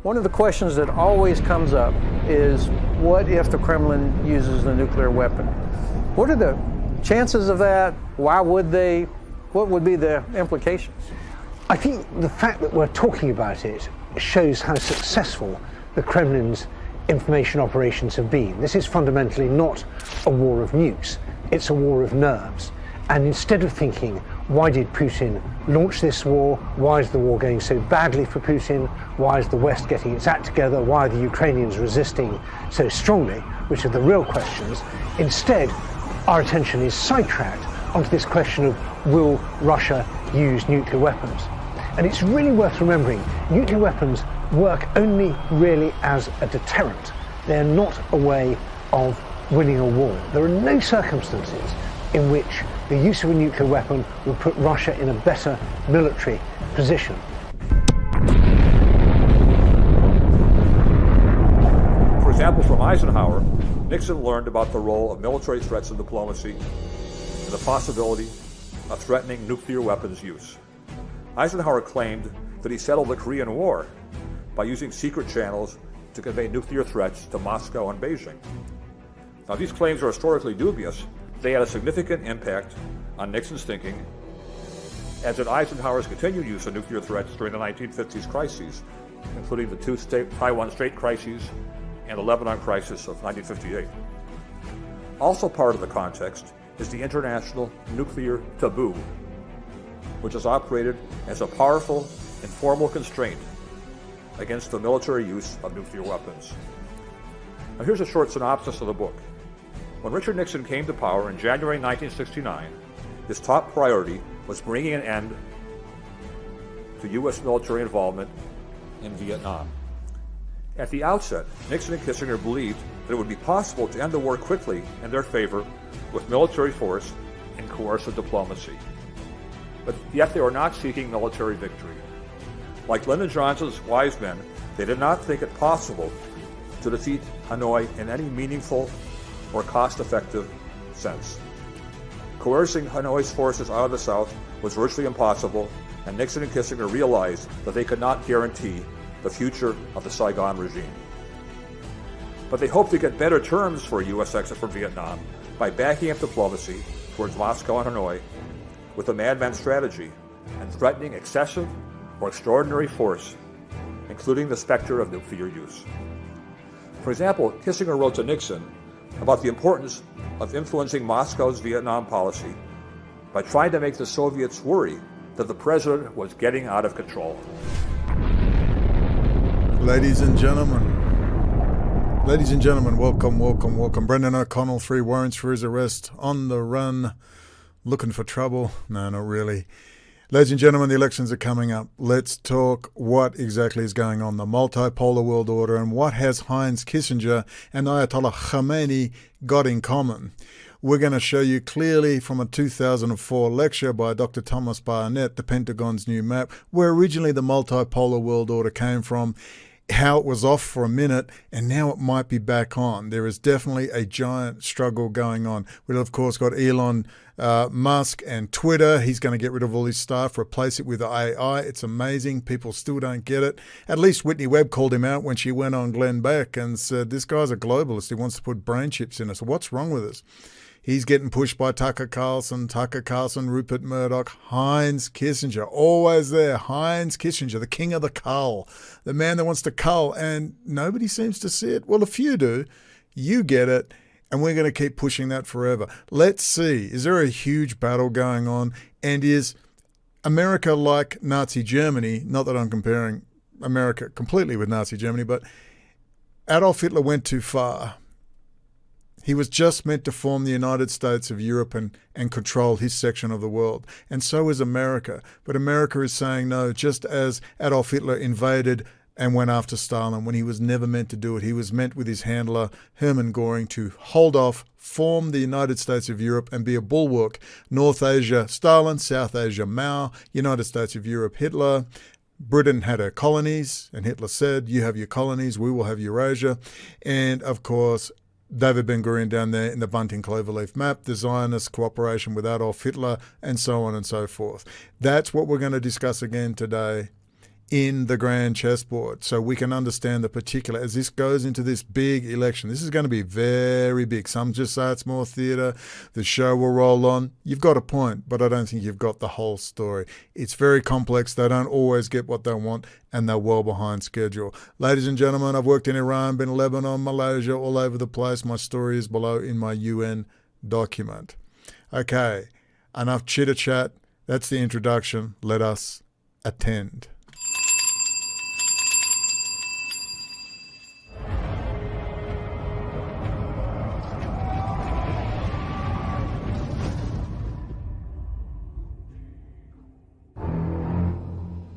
One of the questions that always comes up is, what if the Kremlin uses the nuclear weapon? What are the chances of that? Why would they? What would be the implications? I think the fact that we're talking about it shows how successful the Kremlin's information operations have been. This is fundamentally not a war of nukes, it's a war of nerves. And instead of thinking, why did Putin launch this war? Why is the war going so badly for Putin? Why is the West getting its act together? Why are the Ukrainians resisting so strongly? Which are the real questions. Instead, our attention is sidetracked onto this question of, will Russia use nuclear weapons? And it's really worth remembering, nuclear weapons work only really as a deterrent. They're not a way of winning a war. There are no circumstances in which the use of a nuclear weapon would put Russia in a better military position. For example, from Eisenhower, Nixon learned about the role of military threats in diplomacy and the possibility of threatening nuclear weapons use. Eisenhower claimed that he settled the Korean War by using secret channels to convey nuclear threats to Moscow and Beijing. Now, these claims are historically dubious. They had a significant impact on Nixon's thinking, as did Eisenhower's continued use of nuclear threats during the 1950s crises, including the two Taiwan Strait crises and the Lebanon crisis of 1958. Also part of the context is the international nuclear taboo, which is operated as a powerful, informal constraint against the military use of nuclear weapons. Now, here's a short synopsis of the book. When Richard Nixon came to power in January 1969, his top priority was bringing an end to U.S. military involvement in Vietnam. At the outset, Nixon and Kissinger believed that it would be possible to end the war quickly in their favor with military force and coercive diplomacy. But yet they were not seeking military victory. Like Lyndon Johnson's wise men, they did not think it possible to defeat Hanoi in any meaningful or cost-effective sense. Coercing Hanoi's forces out of the South was virtually impossible, and Nixon and Kissinger realized that they could not guarantee the future of the Saigon regime. But they hoped to get better terms for a U.S. exit from Vietnam by backing up diplomacy towards Moscow and Hanoi with a madman strategy and threatening excessive or extraordinary force, including the specter of nuclear use. For example, Kissinger wrote to Nixon about the importance of influencing Moscow's Vietnam policy by trying to make the Soviets worry that the president was getting out of control. Ladies and gentlemen, welcome. Brendan O'Connell, 3 warrants for his arrest, on the run, looking for trouble. No, not really. Ladies and gentlemen, the elections are coming up. Let's talk what exactly is going on, the multipolar world order, and what has Heinz, Kissinger and Ayatollah Khamanie got in common. We're going to show you clearly from a 2004 lecture by Dr. Thomas Barnett, The Pentagon's New Map, where originally the multipolar world order came from, how it was off for a minute, and now it might be back on. There is definitely a giant struggle going on. We've, of course, got Elon Musk and Twitter. He's going to get rid of all his staff, replace it with AI. It's amazing. People still don't get it. At least Whitney Webb called him out when she went on Glenn Beck and said, this guy's a globalist. He wants to put brain chips in us. What's wrong with us? He's getting pushed by Tucker Carlson, Rupert Murdoch, Heinz Kissinger, always there. Heinz Kissinger, the king of the cull, the man that wants to cull, and nobody seems to see it. Well, a few do. You get it, and we're going to keep pushing that forever. Let's see, is there a huge battle going on, and is America like Nazi Germany? Not that I'm comparing America completely with Nazi Germany, but Adolf Hitler went too far. He was just meant to form the United States of Europe and control his section of the world. And so is America. But America is saying no, just as Adolf Hitler invaded and went after Stalin when he was never meant to do it. He was meant with his handler, Hermann Goring, to hold off, form the United States of Europe and be a bulwark. North Asia, Stalin; South Asia, Mao; United States of Europe, Hitler. Britain had her colonies, and Hitler said, you have your colonies, we will have Eurasia. And, of course, David Ben-Gurion down there in the bunting cloverleaf map, the Zionist cooperation with Adolf Hitler, and so on and so forth. That's what we're going to discuss again today. in the Grand Chessboard so we can understand the particular as this goes into this big election. This is going to be very big. Some just say it's more theatre. The show will roll on. You've got a point, but I don't think you've got the whole story. It's very complex. They don't always get what they want, and they're well behind schedule. Ladies and gentlemen, I've worked in Iran, been in Lebanon, Malaysia, all over the place. My story is below in my UN document. Okay, enough chitter-chat. That's the introduction. Let us attend.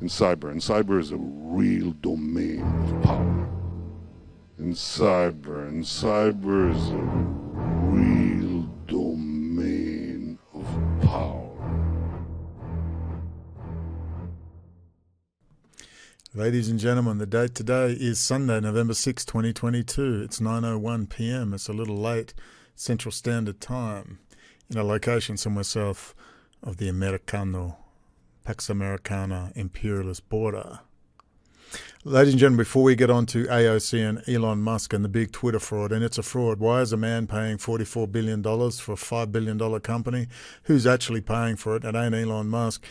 In cyber is a real domain of power. In cyber is a real domain of power. Ladies and gentlemen, the date today is Sunday, November 6, 2022. It's 9:01 p.m. It's a little late Central Standard Time in a location somewhere south of the Pax Americana imperialist border. Ladies and gentlemen, before we get on to AOC and Elon Musk and the big Twitter fraud, and it's a fraud. Why is a man paying $44 billion for a $5 billion company? Who's actually paying for it? It ain't Elon Musk.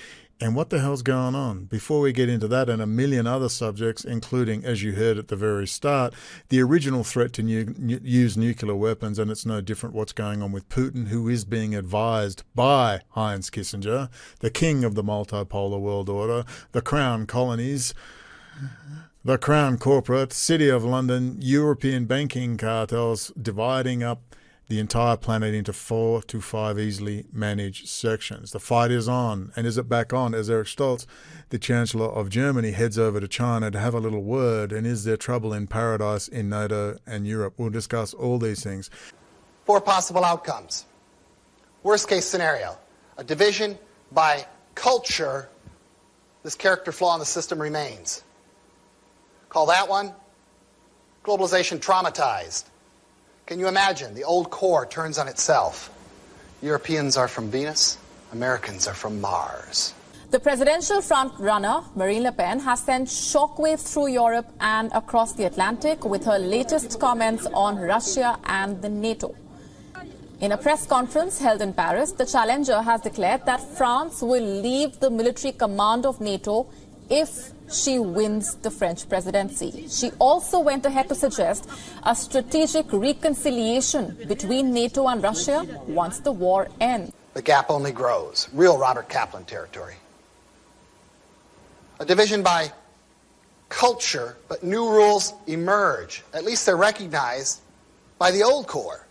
And what the hell's going on? Before we get into that and a million other subjects, including, as you heard at the very start, the original threat to use nuclear weapons, and it's no different what's going on with Putin, who is being advised by Heinz Kissinger, the king of the multipolar world order, the crown colonies, the crown corporate, City of London, European banking cartels dividing up the entire planet into 4 to 5 easily managed sections. The fight is on. And is it back on as Eric Scholz, the Chancellor of Germany, heads over to China to have a little word? And is there trouble in paradise in NATO and Europe? We'll discuss all these things. 4 possible outcomes. Worst case scenario, a division by culture. This character flaw in the system remains. Call that one globalization traumatized. Can you imagine? The old core turns on itself. Europeans are from Venus, Americans are from Mars. The presidential front-runner, Marine Le Pen, has sent shockwaves through Europe and across the Atlantic with her latest comments on Russia and the NATO. In a press conference held in Paris, the challenger has declared that France will leave the military command of NATO if she wins the French presidency. She also went ahead to suggest a strategic reconciliation between NATO and Russia once the war ends. The gap only grows. Real Robert Kaplan territory. A division by culture, but new rules emerge. At least they're recognized by the old core.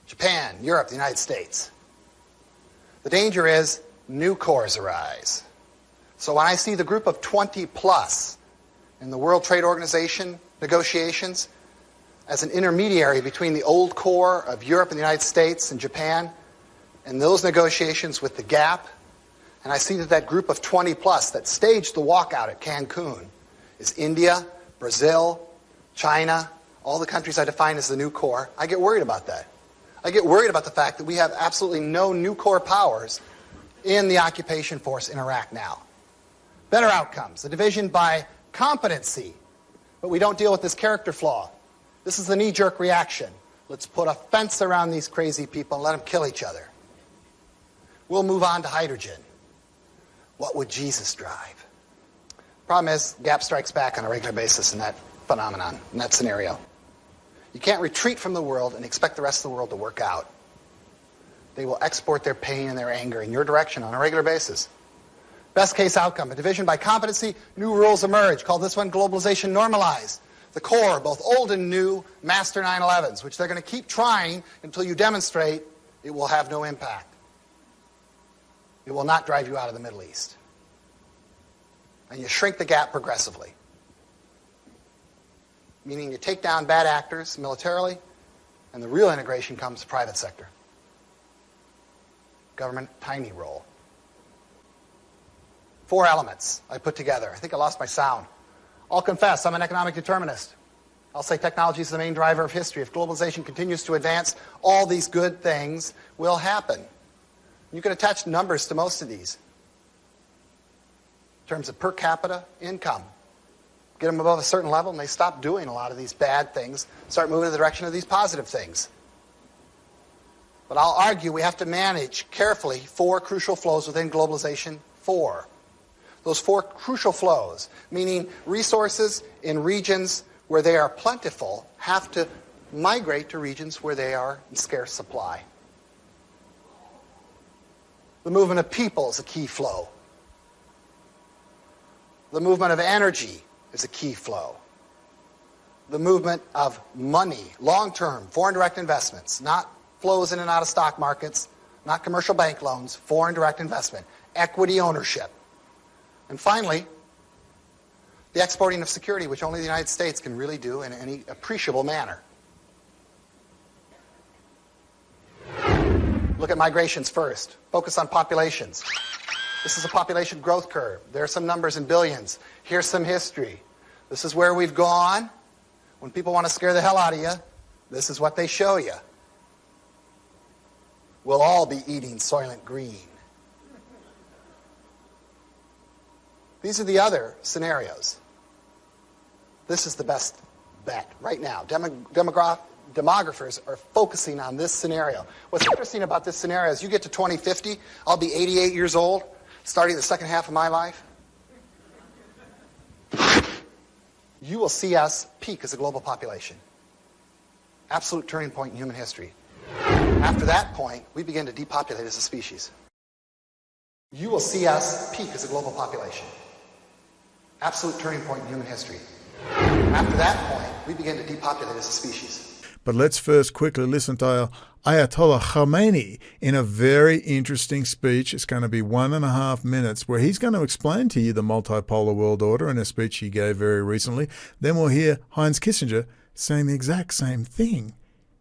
Japan, Europe, the United States. The danger is new cores arise. So when I see the group of 20 plus in the World Trade Organization negotiations as an intermediary between the old core of Europe and the United States and Japan and those negotiations with the gap, and I see that group of 20 plus that staged the walkout at Cancun is India, Brazil, China, all the countries I define as the new core, I get worried about that. I get worried about the fact that we have absolutely no new core powers in the occupation force in Iraq now. Better outcomes, a division by competency, but we don't deal with this character flaw. This is the knee-jerk reaction. Let's put a fence around these crazy people and let them kill each other. We'll move on to hydrogen. What would Jesus drive? Problem is, gap strikes back on a regular basis in that phenomenon, in that scenario. You can't retreat from the world and expect the rest of the world to work out. They will export their pain and their anger in your direction on a regular basis. Best case outcome, a division by competency, new rules emerge. Call this one globalization normalized. The core, both old and new, master 9/11s, which they're going to keep trying until you demonstrate it will have no impact. It will not drive you out of the Middle East. And you shrink the gap progressively. Meaning you take down bad actors militarily, and the real integration comes private sector. Government, tiny role. 4 elements I put together. I think I lost my sound. I'll confess, I'm an economic determinist. I'll say technology is the main driver of history. If globalization continues to advance, all these good things will happen. You can attach numbers to most of these. terms of per capita income. Get them above a certain level and they stop doing a lot of these bad things, start moving in the direction of these positive things. But I'll argue we have to manage carefully 4 crucial flows within globalization. 4. Those 4 crucial flows, meaning resources in regions where they are plentiful, have to migrate to regions where they are in scarce supply. The movement of people is a key flow. The movement of energy is a key flow. The movement of money, long-term, foreign direct investments, not flows in and out of stock markets, not commercial bank loans, foreign direct investment, equity ownership. And finally, the exporting of security, which only the United States can really do in any appreciable manner. Look at migrations first. Focus on populations. This is a population growth curve. There are some numbers in billions. Here's some history. This is where we've gone. When people want to scare the hell out of you, this is what they show you. We'll all be eating Soylent Green. These are the other scenarios. This is the best bet right now. Demographers are focusing on this scenario. What's interesting about this scenario is you get to 2050, I'll be 88 years old, starting the second half of my life. You will see us peak as a global population. Absolute turning point in human history. After that point, we begin to depopulate as a species. You will see us peak as a global population. Absolute turning point in human history. After that point, we begin to depopulate as a species. But let's first quickly listen to Ayatollah Khamanie in a very interesting speech. It's going to be 1.5 minutes where he's going to explain to you the multipolar world order in a speech he gave very recently. Then we'll hear Heinz Kissinger saying the exact same thing.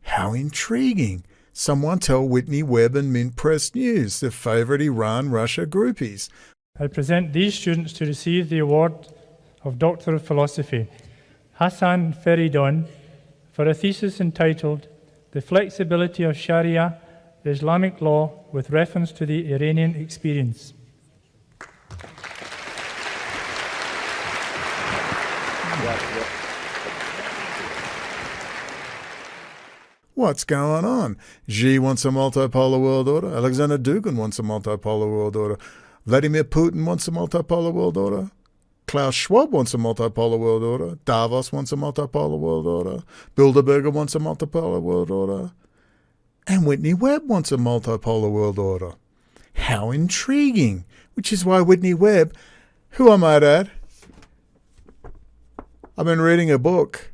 How intriguing. Someone tell Whitney Webb and Mint Press News, their favourite Iran-Russia groupies. I present these students to receive the award of Doctor of Philosophy, Hassan Feridun, for a thesis entitled The Flexibility of Sharia Islamic Law with Reference to the Iranian Experience. What's going on? Xi wants a multipolar world order. Alexander Dugin wants a multipolar world order. Vladimir Putin wants a multipolar world order. Klaus Schwab wants a multipolar world order. Davos wants a multipolar world order. Bilderberger wants a multipolar world order. And Whitney Webb wants a multipolar world order. How intriguing. Which is why Whitney Webb, who I might add, I've been reading a book.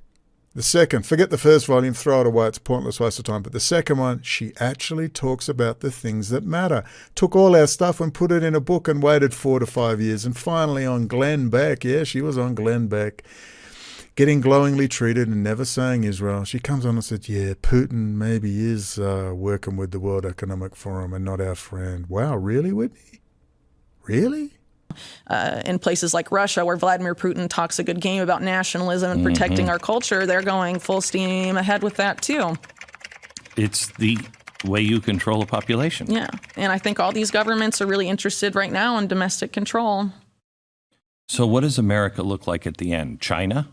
The second, forget the first volume, throw it away, it's a pointless waste of time. But the second one, she actually talks about the things that matter. Took all our stuff and put it in a book and waited 4 to 5 years. And finally on Glenn Beck, yeah, she was on Glenn Beck, getting glowingly treated and never saying Israel. She comes on and said, yeah, Putin maybe is working with the World Economic Forum and not our friend. Wow, really, Whitney? Really? In places like Russia, where Vladimir Putin talks a good game about nationalism and protecting our culture, they're going full steam ahead with that too. It's the way you control a population. Yeah, and I think all these governments are really interested right now in domestic control. So what does America look like at the end? China?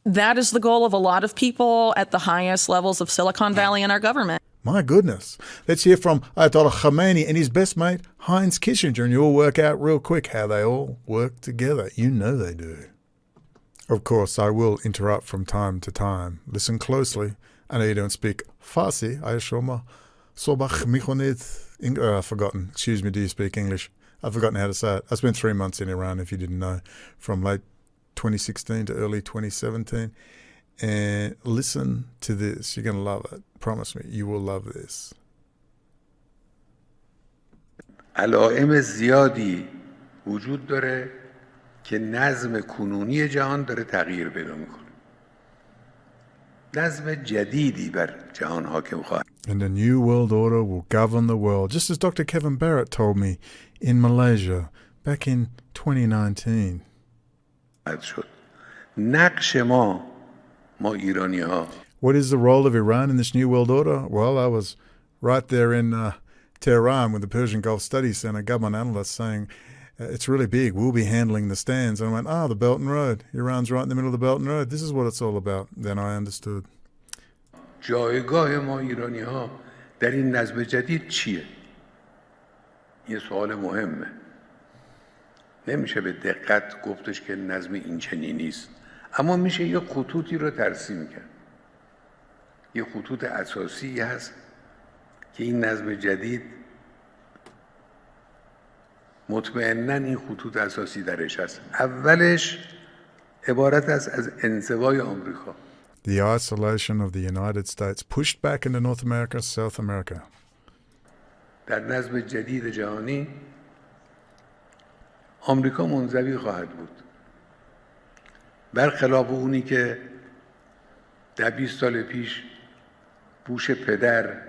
That is the goal of a lot of people at the highest levels of Silicon Valley in our government. My goodness. Let's hear from Ayatollah Khamanie and his best mate, Heinz Kissinger, and you'll work out real quick how they all work together. You know they do. Of course, I will interrupt from time to time. Listen closely. I know you don't speak Farsi. I've forgotten. Excuse me, do you speak English? I've forgotten how to say it. I spent 3 months in Iran, if you didn't know, from late 2016 to early 2017. And listen to this. You're going to love it. Promise me, you will love this. علائم زیادی وجود داره که نظم کنونی جهان داره تغییر پیدا میکنه. نظم جدیدی بر جهان حاکم خواهد. And a new world order will govern the world, just as Dr. Kevin Barrett told me in Malaysia back in 2019. شد. نقش ما ایرانی ها. What is the role of Iran in this new world order? Well, I was right there in Tehran with the Persian Gulf Studies Center, government analysts saying It's really big. We'll be handling the stands. And I went, the Belt and Road. Iran's right in the middle of the Belt and Road. This is what it's all about. Then I understood. جایگاه ما ایرانی ها در این نظم جدید چیه؟ یه سوال مهمه. نمیشه به دقت گفتش که نظم این چنینی است. اما میشه یه خطوطی رو ترسیم کرد. یه خطوط اساسی هست که این نظم جدید مطمئناً این خطوط اساسی درش هست. اولش عبارت است از انزوای آمریکا. The isolation of the United States pushed back into North America, South America. در نظم جدید جهانی آمریکا منزوی خواهد بود. برخلاف اونی که در 20 سال پیش بوش پدر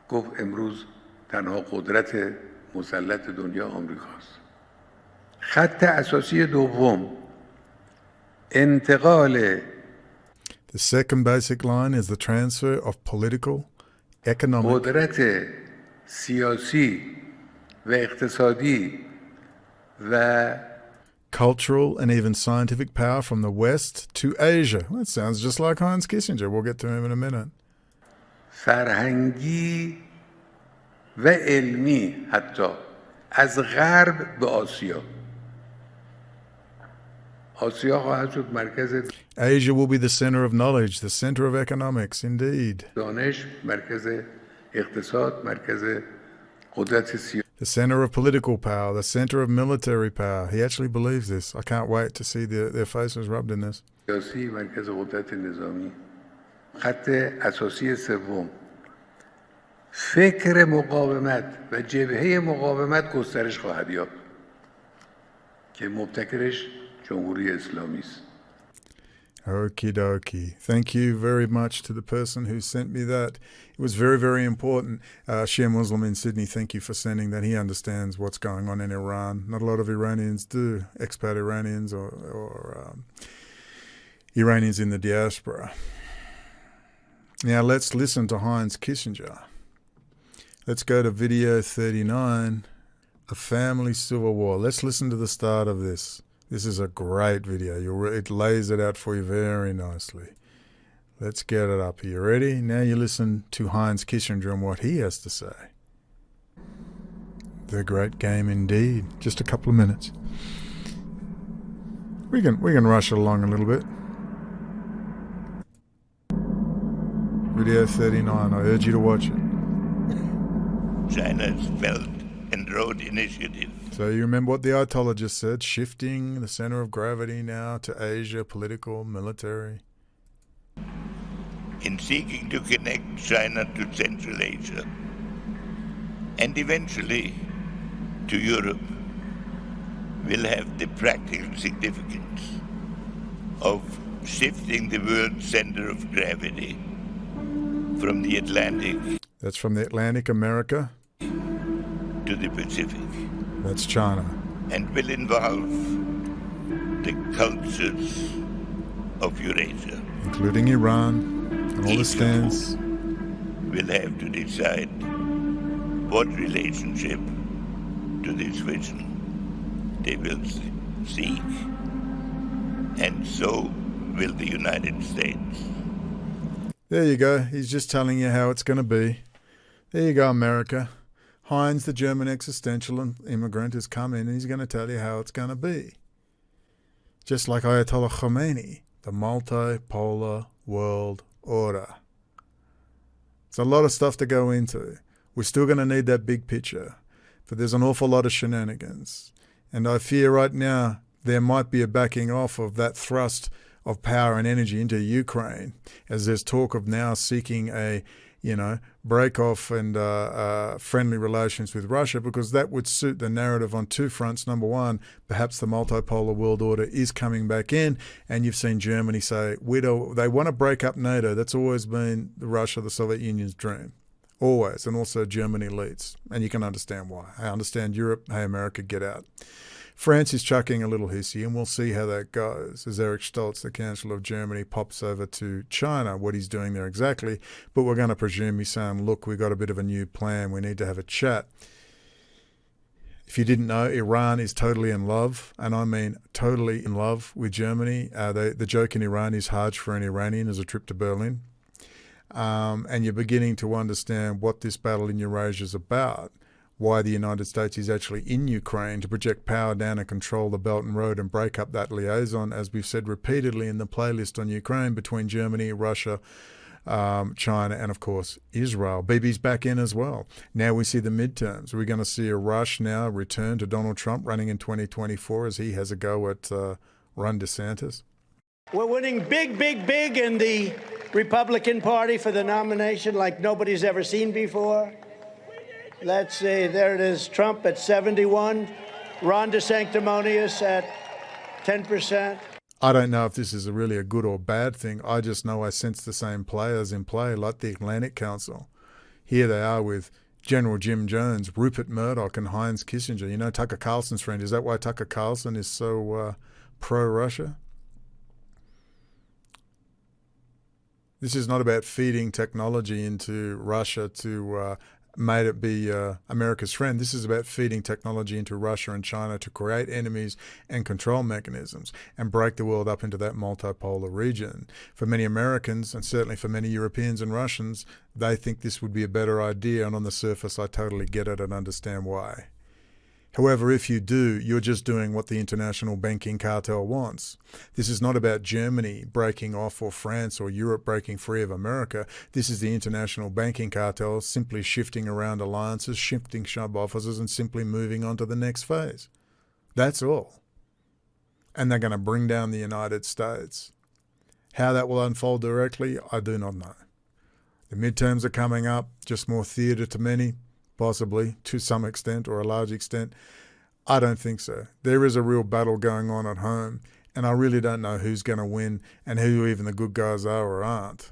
گفت امروز تنها قدرت مسلط دنیا آمریکاست. خط اساسی دوم انتقال The second basic line is the transfer of political, economic, قدرت سیاسی و اقتصادی و cultural and even scientific power from the West to Asia. Well, that sounds just like Heinz Kissinger. We'll get to him in a minute. فرهنگی و علمی حتی از غرب به آسیا. آسیا خواهد شد مرکز Asia will be the center of knowledge, the center of economics, indeed. دانش، مرکز اقتصاد، مرکز قدرت سیاسی. The center of political power, the center of military power. He actually believes this. I can't wait to see their faces rubbed in this. سیاسی، مرکز قدرت نظامی. خط اساسی سوم فکر مقاومت و جبهه مقاومت گسترش خواهد یافت که مبتکرش جمهوری اسلامی است. Okie dokie. Thank you very much to the person who sent me that. It was very, very important. Shia Muslim in Sydney, thank you for sending that. He understands what's going on in Iran. Not a lot of Iranians do, expat Iranians or Iranians in the diaspora. Now let's listen to Heinz Kissinger. Let's go to video 39, A Family Civil War. Let's listen to the start of this. This is a great video. It lays it out for you very nicely. Let's get it up. Are you ready? Now you listen to Heinz Kissinger and what he has to say. The great game indeed. Just a couple of minutes. We can rush it along a little bit. Video 39. I urge you to watch it. China's Belt and Road Initiative. So you remember what the Ayatollah just said, shifting the center of gravity now to Asia, political, military. In seeking to connect China to Central Asia and eventually to Europe, will have the practical significance of shifting the world's center of gravity from the Atlantic. That's from the Atlantic, America. To the Pacific. That's China. And will involve the cultures of Eurasia. Including Iran and all the stands. Will have to decide what relationship to this vision they will seek. And so will the United States. There you go. He's just telling you how it's going to be. There you go, America. Heinz, the German existential immigrant, has come in and he's going to tell you how it's going to be. Just like Ayatollah Khamanie, the multipolar world order. It's a lot of stuff to go into. We're still going to need that big picture, but there's an awful lot of shenanigans. And I fear right now there might be a backing off of that thrust of power and energy into Ukraine, as there's talk of now seeking a break off and friendly relations with Russia, because that would suit the narrative on two fronts. Number one, perhaps the multipolar world order is coming back in, and you've seen Germany say they want to break up NATO. That's always been Russia, the Soviet Union's dream, always, and also Germany leads, and you can understand why. I understand Europe, hey, America, get out. France is chucking a little hissy, and we'll see how that goes as Erich Scholz, the Chancellor of Germany, pops over to China, what he's doing there exactly. But we're going to presume he's saying, look, we've got a bit of a new plan. We need to have a chat. If If you didn't know, Iran is totally in love, and I mean totally in love with Germany. The joke in Iran is Hajj for an Iranian is a trip to Berlin. And you're beginning to understand what this battle in Eurasia is about, why the United States is actually in Ukraine to project power down and control the Belt and Road and break up that liaison, as we've said repeatedly in the playlist on Ukraine, between Germany, Russia, China, and of course Israel. Bibi's back in as well. Now we see the midterms. We're going to see a rush now, return to Donald Trump running in 2024 as he has a go at Ron DeSantis. We're winning big, big, big in the Republican Party for the nomination like nobody's ever seen before. Let's see, there it is, Trump at 71, Ron DeSanctimonious at 10%. I don't know if this is really a good or bad thing. I just know I sense the same players in play, like the Atlantic Council. Here they are with General Jim Jones, Rupert Murdoch, and Heinz Kissinger. You know, Tucker Carlson's friend. Is that why Tucker Carlson is so pro-Russia? This is not about feeding technology into Russia to made it be America's friend. This is about feeding technology into Russia and China to create enemies and control mechanisms and break the world up into that multipolar region. For many Americans, and certainly for many Europeans and Russians, they think this would be a better idea, and on the surface I totally get it and understand why. However, if you do, you're just doing what the international banking cartel wants. This is not about Germany breaking off or France or Europe breaking free of America. This is the international banking cartel simply shifting around alliances, shifting sub offices, and simply moving on to the next phase. That's all. And they're going to bring down the United States. How that will unfold directly, I do not know. The midterms are coming up, just more theatre to many. Possibly, to some extent or a large extent. I don't think so. There is a real battle going on at home, and I really don't know who's going to win and who even the good guys are or aren't.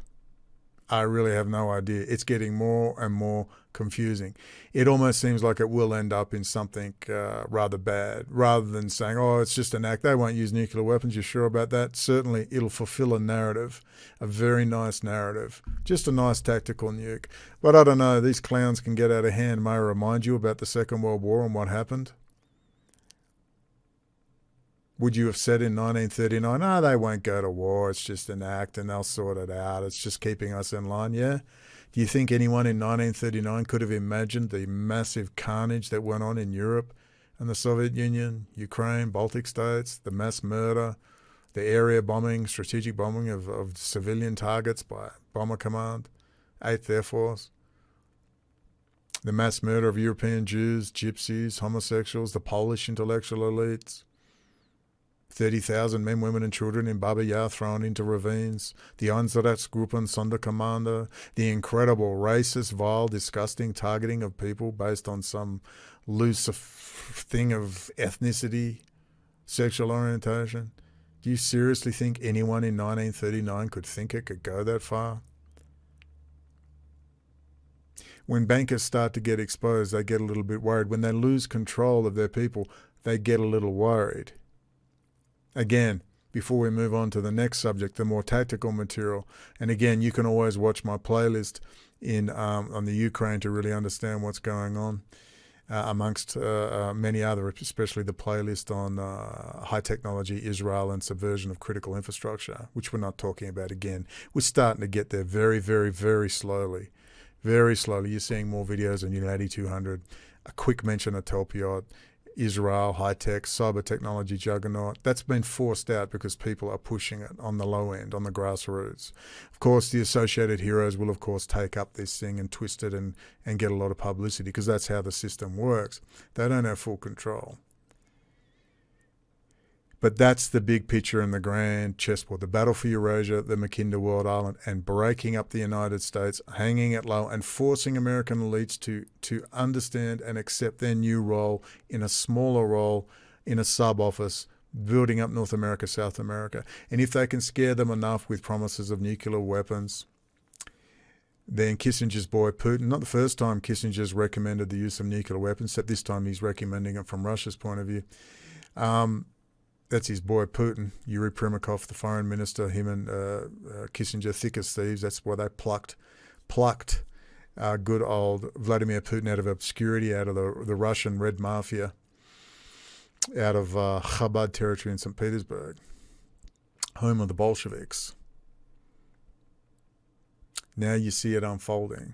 I really have no idea. It's getting more and more confusing. It almost seems like it will end up in something rather bad, rather than saying, oh, it's just an act. They won't use nuclear weapons. You're sure about that? Certainly, it'll fulfill a narrative, a very nice narrative, just a nice tactical nuke. But I don't know. These clowns can get out of hand. May I remind you about the Second World War and what happened? Would you have said in 1939, oh, they won't go to war, it's just an act and they'll sort it out, it's just keeping us in line, yeah? Do you think anyone in 1939 could have imagined the massive carnage that went on in Europe and the Soviet Union, Ukraine, Baltic states, the mass murder, the area bombing, strategic bombing of civilian targets by Bomber Command, 8th Air Force, the mass murder of European Jews, gypsies, homosexuals, the Polish intellectual elites, 30,000 men, women and children in Baba Yar thrown into ravines, the Einsatzgruppen Sonderkommando, the incredible racist, vile, disgusting targeting of people based on some loose thing of ethnicity, sexual orientation. Do you seriously think anyone in 1939 could think it could go that far? When bankers start to get exposed, they get a little bit worried. When they lose control of their people, they get a little worried. Again, before we move on to the next subject, the more tactical material, and again, you can always watch my playlist on the Ukraine to really understand what's going on, amongst many other, especially the playlist on high technology, Israel, and subversion of critical infrastructure, which we're not talking about again. We're starting to get there very, very, very slowly. Very slowly. You're seeing more videos on Unit 8200. A quick mention of Telpiot. Israel, high-tech, cyber technology juggernaut. That's been forced out because people are pushing it on the low end, on the grassroots. Of course, the associated heroes will, of course, take up this thing and twist it and get a lot of publicity because that's how the system works. They don't have full control. But that's the big picture in the grand chessboard, the battle for Eurasia, the Makinda World Island, and breaking up the United States, hanging it low, and forcing American elites to understand and accept their new role in a smaller role in a sub-office, building up North America, South America. And if they can scare them enough with promises of nuclear weapons, then Kissinger's boy Putin, not the first time Kissinger's recommended the use of nuclear weapons, except this time he's recommending it from Russia's point of view. That's his boy Putin, Yuri Primakov, the foreign minister, him and Kissinger, thick as thieves. That's why they plucked good old Vladimir Putin out of obscurity, out of the Russian Red Mafia, out of Chabad territory in St. Petersburg, home of the Bolsheviks. Now you see it unfolding.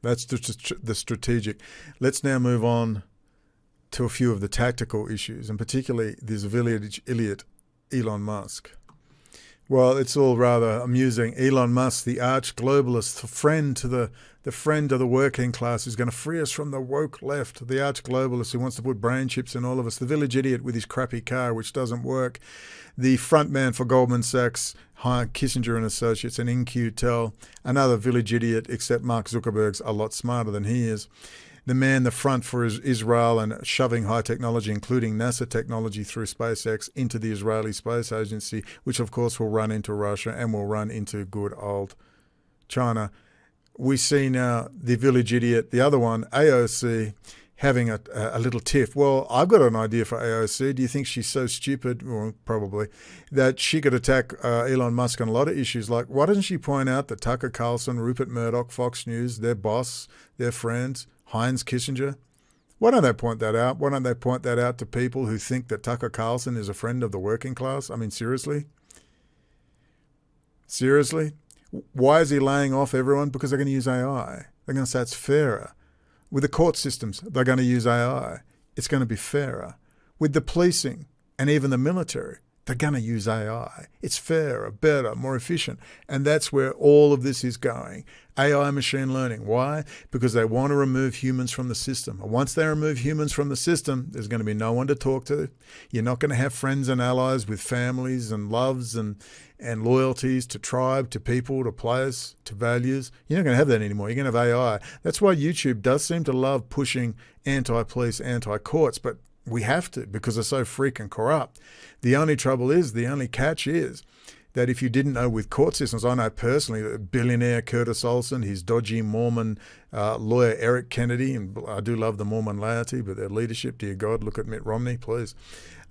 That's the strategic. Let's now move on to a few of the tactical issues, and particularly this village idiot, Elon Musk. Well, it's all rather amusing. Elon Musk, the arch-globalist, the friend of the working class, who's going to free us from the woke left, the arch-globalist who wants to put brain chips in all of us, the village idiot with his crappy car, which doesn't work, the front man for Goldman Sachs, Kissinger and Associates, and In-Q-Tel, another village idiot, except Mark Zuckerberg's a lot smarter than he is. The man, the front for Israel and shoving high technology, including NASA technology through SpaceX, into the Israeli Space Agency, which of course will run into Russia and will run into good old China. We see now the village idiot, the other one, AOC, having a little tiff. Well, I've got an idea for AOC. Do you think she's so stupid, well, probably, that she could attack Elon Musk on a lot of issues? Like, why doesn't she point out that Tucker Carlson, Rupert Murdoch, Fox News, their boss, their friends, Heinz, Kissinger? Why don't they point that out? Why don't they point that out to people who think that Tucker Carlson is a friend of the working class? I mean, seriously? Seriously? Why is he laying off everyone? Because they're going to use AI. They're going to say it's fairer. With the court systems, they're going to use AI. It's going to be fairer. With the policing and even the military, they're going to use AI. It's fairer, better, more efficient. And that's where all of this is going. AI machine learning. Why? Because they want to remove humans from the system. And once they remove humans from the system, there's going to be no one to talk to. You're not going to have friends and allies with families and loves and loyalties to tribe, to people, to place, to values. You're not going to have that anymore. You're going to have AI. That's why YouTube does seem to love pushing anti-police, anti-courts, but we have to because they're so freaking corrupt. The only trouble is, the only catch is that if you didn't know with court systems, I know personally, billionaire Curt Olson, his dodgy Mormon lawyer Eric Kennedy, and I do love the Mormon laity, but their leadership, dear God, look at Mitt Romney, please,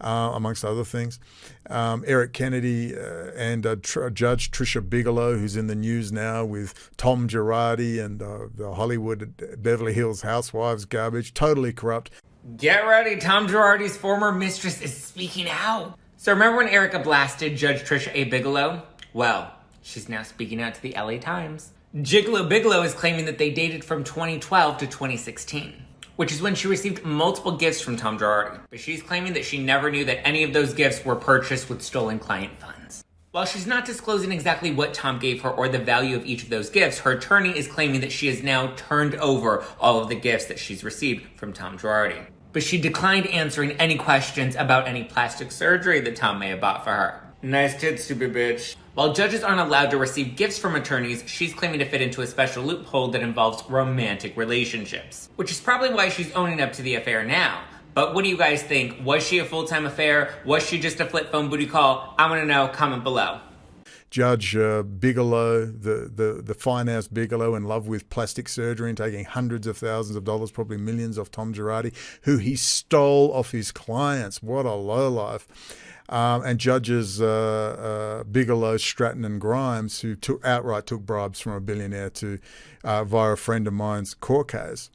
amongst other things. Eric Kennedy and Judge Tricia Bigelow, who's in the news now with Tom Girardi and the Hollywood Beverly Hills Housewives garbage, totally corrupt. Get ready, Tom Girardi's former mistress is speaking out. So remember when Erica blasted Judge Tricia A. Bigelow? Well, she's now speaking out to the LA Times. Gigolo Bigelow is claiming that they dated from 2012 to 2016, which is when she received multiple gifts from Tom Girardi. But she's claiming that she never knew that any of those gifts were purchased with stolen client funds. While she's not disclosing exactly what Tom gave her or the value of each of those gifts, her attorney is claiming that she has now turned over all of the gifts that she's received from Tom Girardi. But she declined answering any questions about any plastic surgery that Tom may have bought for her. Nice tits, stupid bitch. While judges aren't allowed to receive gifts from attorneys, she's claiming to fit into a special loophole that involves romantic relationships. Which is probably why she's owning up to the affair now. But what do you guys think? Was she a full-time affair? Was she just a flip phone booty call? I want to know, comment below. Judge Bigelow, the fine-ass Bigelow, in love with plastic surgery and taking hundreds of thousands of dollars, probably millions, off Tom Girardi, who he stole off his clients. What a lowlife. And judges Bigelow, Stratton and Grimes, who outright took bribes from a billionaire via a friend of mine's court case,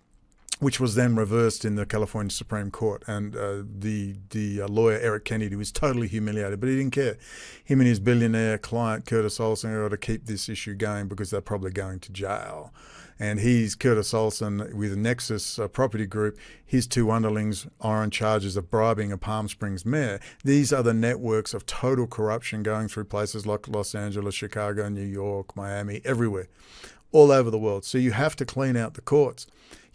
which was then reversed in the California Supreme Court. And the lawyer, Eric Kennedy, was totally humiliated, but he didn't care. Him and his billionaire client, Curt Olson, are to keep this issue going because they're probably going to jail. And Curt Olson, with Nexus Property Group, his two underlings are on charges of bribing a Palm Springs mayor. These are the networks of total corruption going through places like Los Angeles, Chicago, New York, Miami, everywhere, all over the world. So you have to clean out the courts.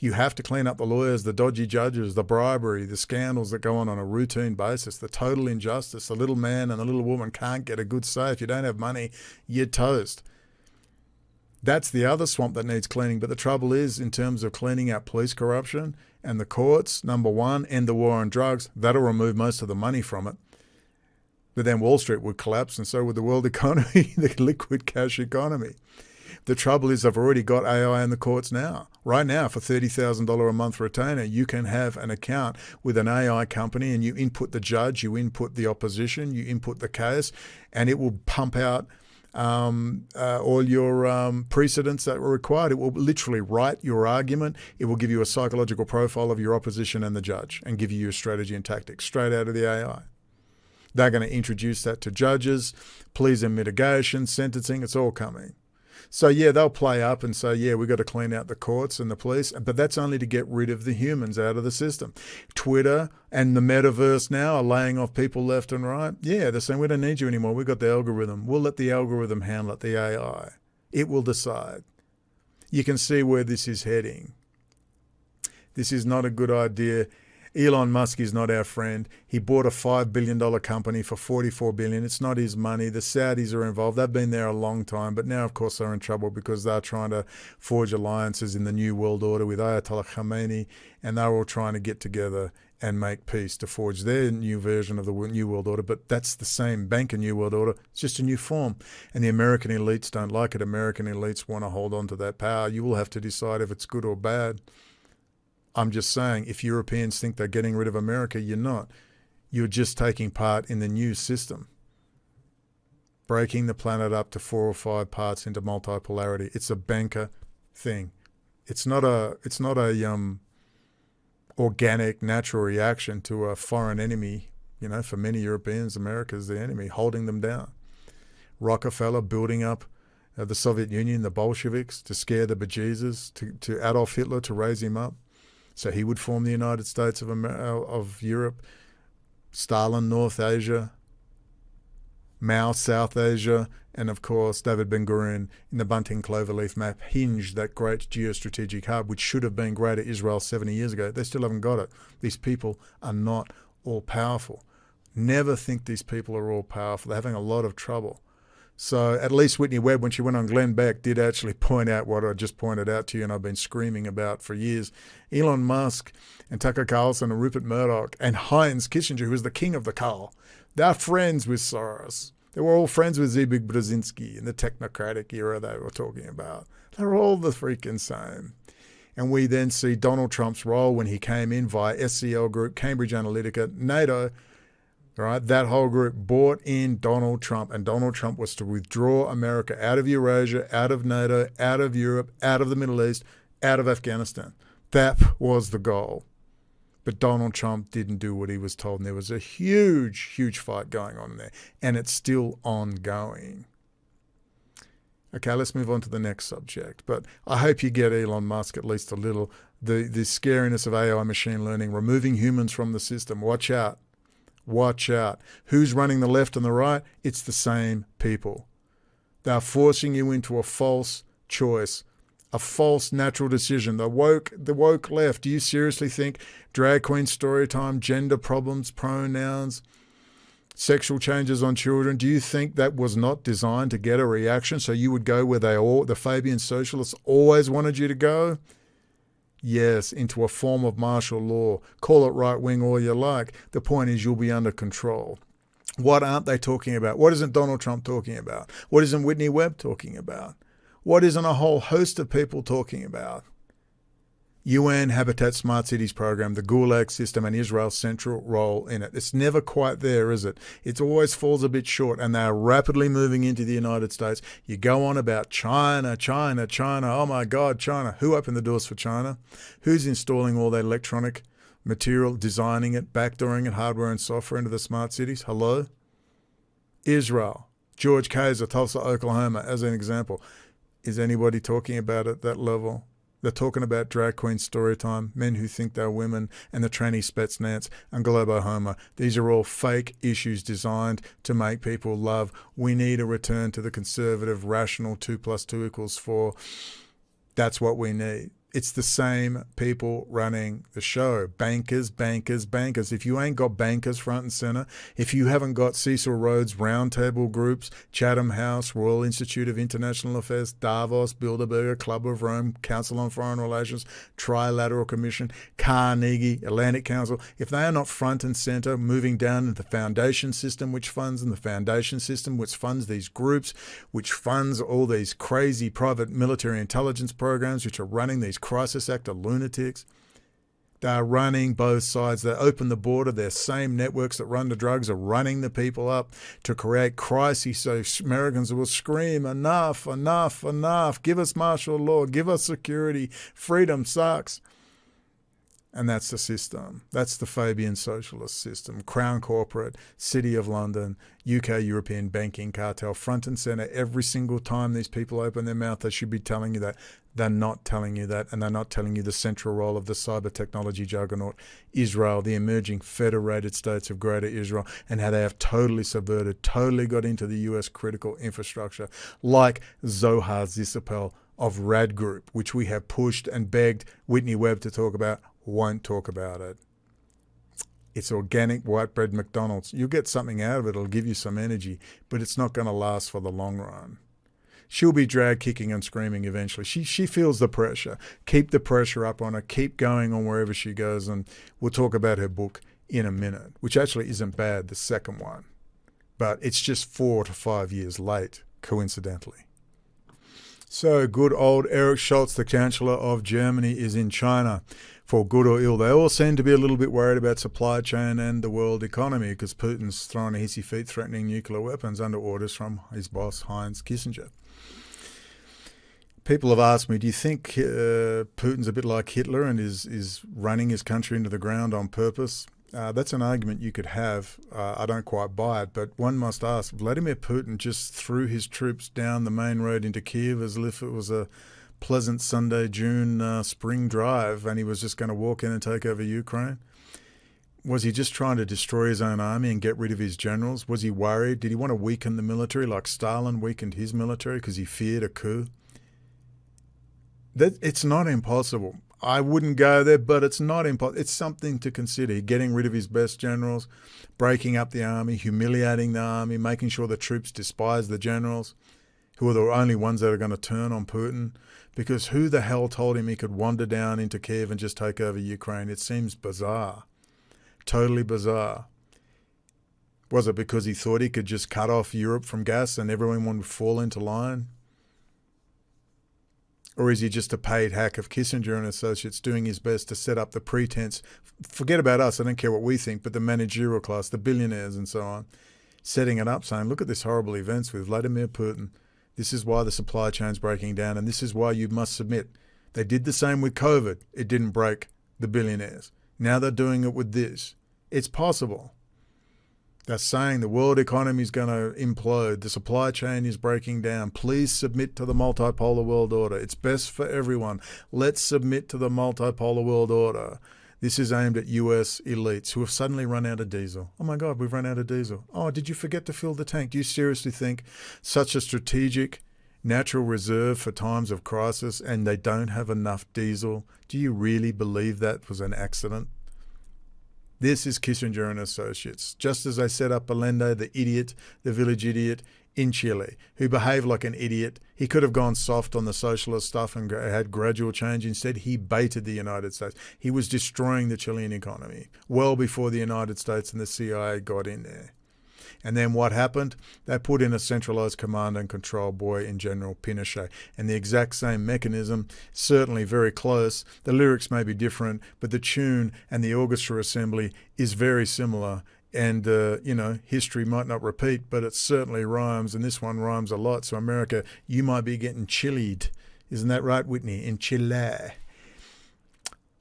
You have to clean up the lawyers, the dodgy judges, the bribery, the scandals that go on a routine basis, the total injustice. The little man and the little woman can't get a good say. If you don't have money, you're toast. That's the other swamp that needs cleaning. But the trouble is, in terms of cleaning out police corruption and the courts, number one, end the war on drugs. That'll remove most of the money from it. But then Wall Street would collapse, and so would the world economy, the liquid cash economy. The trouble is I've already got AI in the courts now. Right now, for $30,000 a month retainer, you can have an account with an AI company and you input the judge, you input the opposition, you input the case, and it will pump out all your precedents that were required. It will literally write your argument. It will give you a psychological profile of your opposition and the judge and give you your strategy and tactics straight out of the AI. They're going to introduce that to judges, pleas and mitigation, sentencing. It's all coming. So, yeah, they'll play up and say, yeah, we've got to clean out the courts and the police, but that's only to get rid of the humans out of the system. Twitter and the metaverse now are laying off people left and right. Yeah, they're saying, we don't need you anymore. We've got the algorithm. We'll let the algorithm handle it, the AI. It will decide. You can see where this is heading. This is not a good idea. Elon Musk is not our friend. He bought a $5 billion company for $44 billion. It's not his money. The Saudis are involved. They've been there a long time, but now, of course, they're in trouble because they're trying to forge alliances in the New World Order with Ayatollah Khamanie, and they're all trying to get together and make peace to forge their new version of the New World Order. But that's the same banker New World Order. It's just a new form. And the American elites don't like it. American elites want to hold on to that power. You will have to decide if it's good or bad. I'm just saying, if Europeans think they're getting rid of America, you're not. You're just taking part in the new system, breaking the planet up to 4 or 5 parts into multipolarity. It's a banker thing. It's not a organic, natural reaction to a foreign enemy. You know, for many Europeans, America's the enemy, holding them down. Rockefeller building up the Soviet Union, the Bolsheviks, to scare the bejesus, to Adolf Hitler to raise him up. So he would form the United States of Europe, Stalin, North Asia, Mao, South Asia, and of course David Ben-Gurion in the Bunting Cloverleaf map hinged that great geostrategic hub, which should have been Greater Israel 70 years ago. They still haven't got it. These people are not all powerful. Never think these people are all powerful. They're having a lot of trouble. So at least Whitney Webb, when she went on Glenn Beck, did actually point out what I just pointed out to you and I've been screaming about for years. Elon Musk and Tucker Carlson and Rupert Murdoch and Heinz Kissinger, who was the king of the coal, they're friends with Soros. They were all friends with Zbig Brzezinski in the technocratic era they were talking about. They're all the freaking same. And we then see Donald Trump's role when he came in via SCL Group, Cambridge Analytica, NATO. Right, that whole group bought in Donald Trump, and Donald Trump was to withdraw America out of Eurasia, out of NATO, out of Europe, out of the Middle East, out of Afghanistan. That was the goal. But Donald Trump didn't do what he was told, and there was a huge, huge fight going on there, and it's still ongoing. Okay, let's move on to the next subject. But I hope you get Elon Musk at least a little. The scariness of AI machine learning, removing humans from the system. Watch out. Watch out. Who's running the left and the right? It's the same people. They're forcing you into a false choice, a false natural decision. The woke left. Do you seriously think drag queen story time, gender problems, pronouns, sexual changes on children, do you think that was not designed to get a reaction so you would go where the Fabian socialists always wanted you to go? Yes, into a form of martial law. Call it right-wing all you like. The point is you'll be under control. What aren't they talking about? What isn't Donald Trump talking about? What isn't Whitney Webb talking about? What isn't a whole host of people talking about? UN Habitat Smart Cities program, the Gulag system, and Israel's central role in it. It's never quite there, is it? It always falls a bit short, and they are rapidly moving into the United States. You go on about China, China, China. Oh my God, China. Who opened the doors for China? Who's installing all that electronic material, designing it, backdooring it, hardware and software into the smart cities? Hello? Israel. George Kaiser, Tulsa, Oklahoma, as an example. Is anybody talking about it at that level? They're talking about drag queen story time, men who think they're women, and the tranny Spetsnaz and Globo Homo. These are all fake issues designed to make people love. We need a return to the conservative, rational 2 + 2 = 4. That's what we need. It's the same people running the show. Bankers, bankers, bankers. If you ain't got bankers front and center, if you haven't got Cecil Rhodes roundtable groups, Chatham House, Royal Institute of International Affairs, Davos, Bilderberger, Club of Rome, Council on Foreign Relations, Trilateral Commission, Carnegie, Atlantic Council, if they are not front and center, moving down into the foundation system, which funds, and the foundation system, which funds these groups, which funds all these crazy private military intelligence programs, which are running these crisis actor lunatics. They're running both sides. They open the border. Their same networks that run the drugs are running the people up to create crises so Americans will scream, enough, enough, enough. Give us martial law. Give us security. Freedom sucks. And that's the system. That's the Fabian socialist system. Crown corporate, City of London, UK European banking cartel, front and centre. Every single time these people open their mouth, they should be telling you that. They're not telling you that, and they're not telling you the central role of the cyber technology juggernaut, Israel, the emerging federated states of Greater Israel, and how they have totally subverted, totally got into the US critical infrastructure, like Zohar Zisapel of Rad Group, which we have pushed and begged Whitney Webb to talk about. Won't talk about it. It's organic white bread McDonald's. You'll get something out of it. It'll give you some energy, but it's not going to last for the long run. She'll be dragged kicking and screaming eventually. She feels the pressure. Keep the pressure up on her. Keep going on wherever she goes. And we'll talk about her book in a minute, which actually isn't bad, the second one. But it's just 4 to 5 years late, coincidentally. So good old Eric Scholz, the Chancellor of Germany, is in China. For good or ill, they all seem to be a little bit worried about supply chain and the world economy because Putin's throwing a hissy fit threatening nuclear weapons under orders from his boss, Heinz Kissinger. People have asked me, do you think Putin's a bit like Hitler and is running his country into the ground on purpose? That's an argument you could have. I don't quite buy it, but one must ask, Vladimir Putin just threw his troops down the main road into Kiev as if it was a pleasant Sunday, June spring drive, and he was just going to walk in and take over Ukraine? Was he just trying to destroy his own army and get rid of his generals? Was he worried? Did he want to weaken the military like Stalin weakened his military because he feared a coup? It's not impossible. I wouldn't go there, but it's not impossible. It's something to consider. Getting rid of his best generals, breaking up the army, humiliating the army, making sure the troops despise the generals, who are the only ones that are going to turn on Putin. Because who the hell told him he could wander down into Kiev and just take over Ukraine? It seems bizarre. Totally bizarre. Was it because he thought he could just cut off Europe from gas and everyone would fall into line? Or is he just a paid hack of Kissinger and associates doing his best to set up the pretense? Forget about us, I don't care what we think, but the managerial class, the billionaires and so on, setting it up saying, look at this horrible events with Vladimir Putin. This is why the supply chain's breaking down, and this is why you must submit. They did the same with COVID. It didn't break the billionaires. Now they're doing it with this. It's possible. They're saying the world economy is going to implode. The supply chain is breaking down. Please submit to the multipolar world order. It's best for everyone. Let's submit to the multipolar world order. This is aimed at US elites who have suddenly run out of diesel. Oh my God, we've run out of diesel. Oh, did you forget to fill the tank? Do you seriously think such a strategic natural reserve for times of crisis and they don't have enough diesel? Do you really believe that was an accident? This is Kissinger and associates. Just as they set up Allende, the idiot, the village idiot in Chile, who behaved like an idiot. He could have gone soft on the socialist stuff and had gradual change. Instead, he baited the United States. He was destroying the Chilean economy well before the United States and the CIA got in there. And then what happened? They put in a centralized command and control boy in General Pinochet. And the exact same mechanism, certainly very close. The lyrics may be different, but the tune and the orchestra assembly is very similar. And, history might not repeat, but it certainly rhymes. And this one rhymes a lot. So America, you might be getting chilied. Isn't that right, Whitney? In Chile.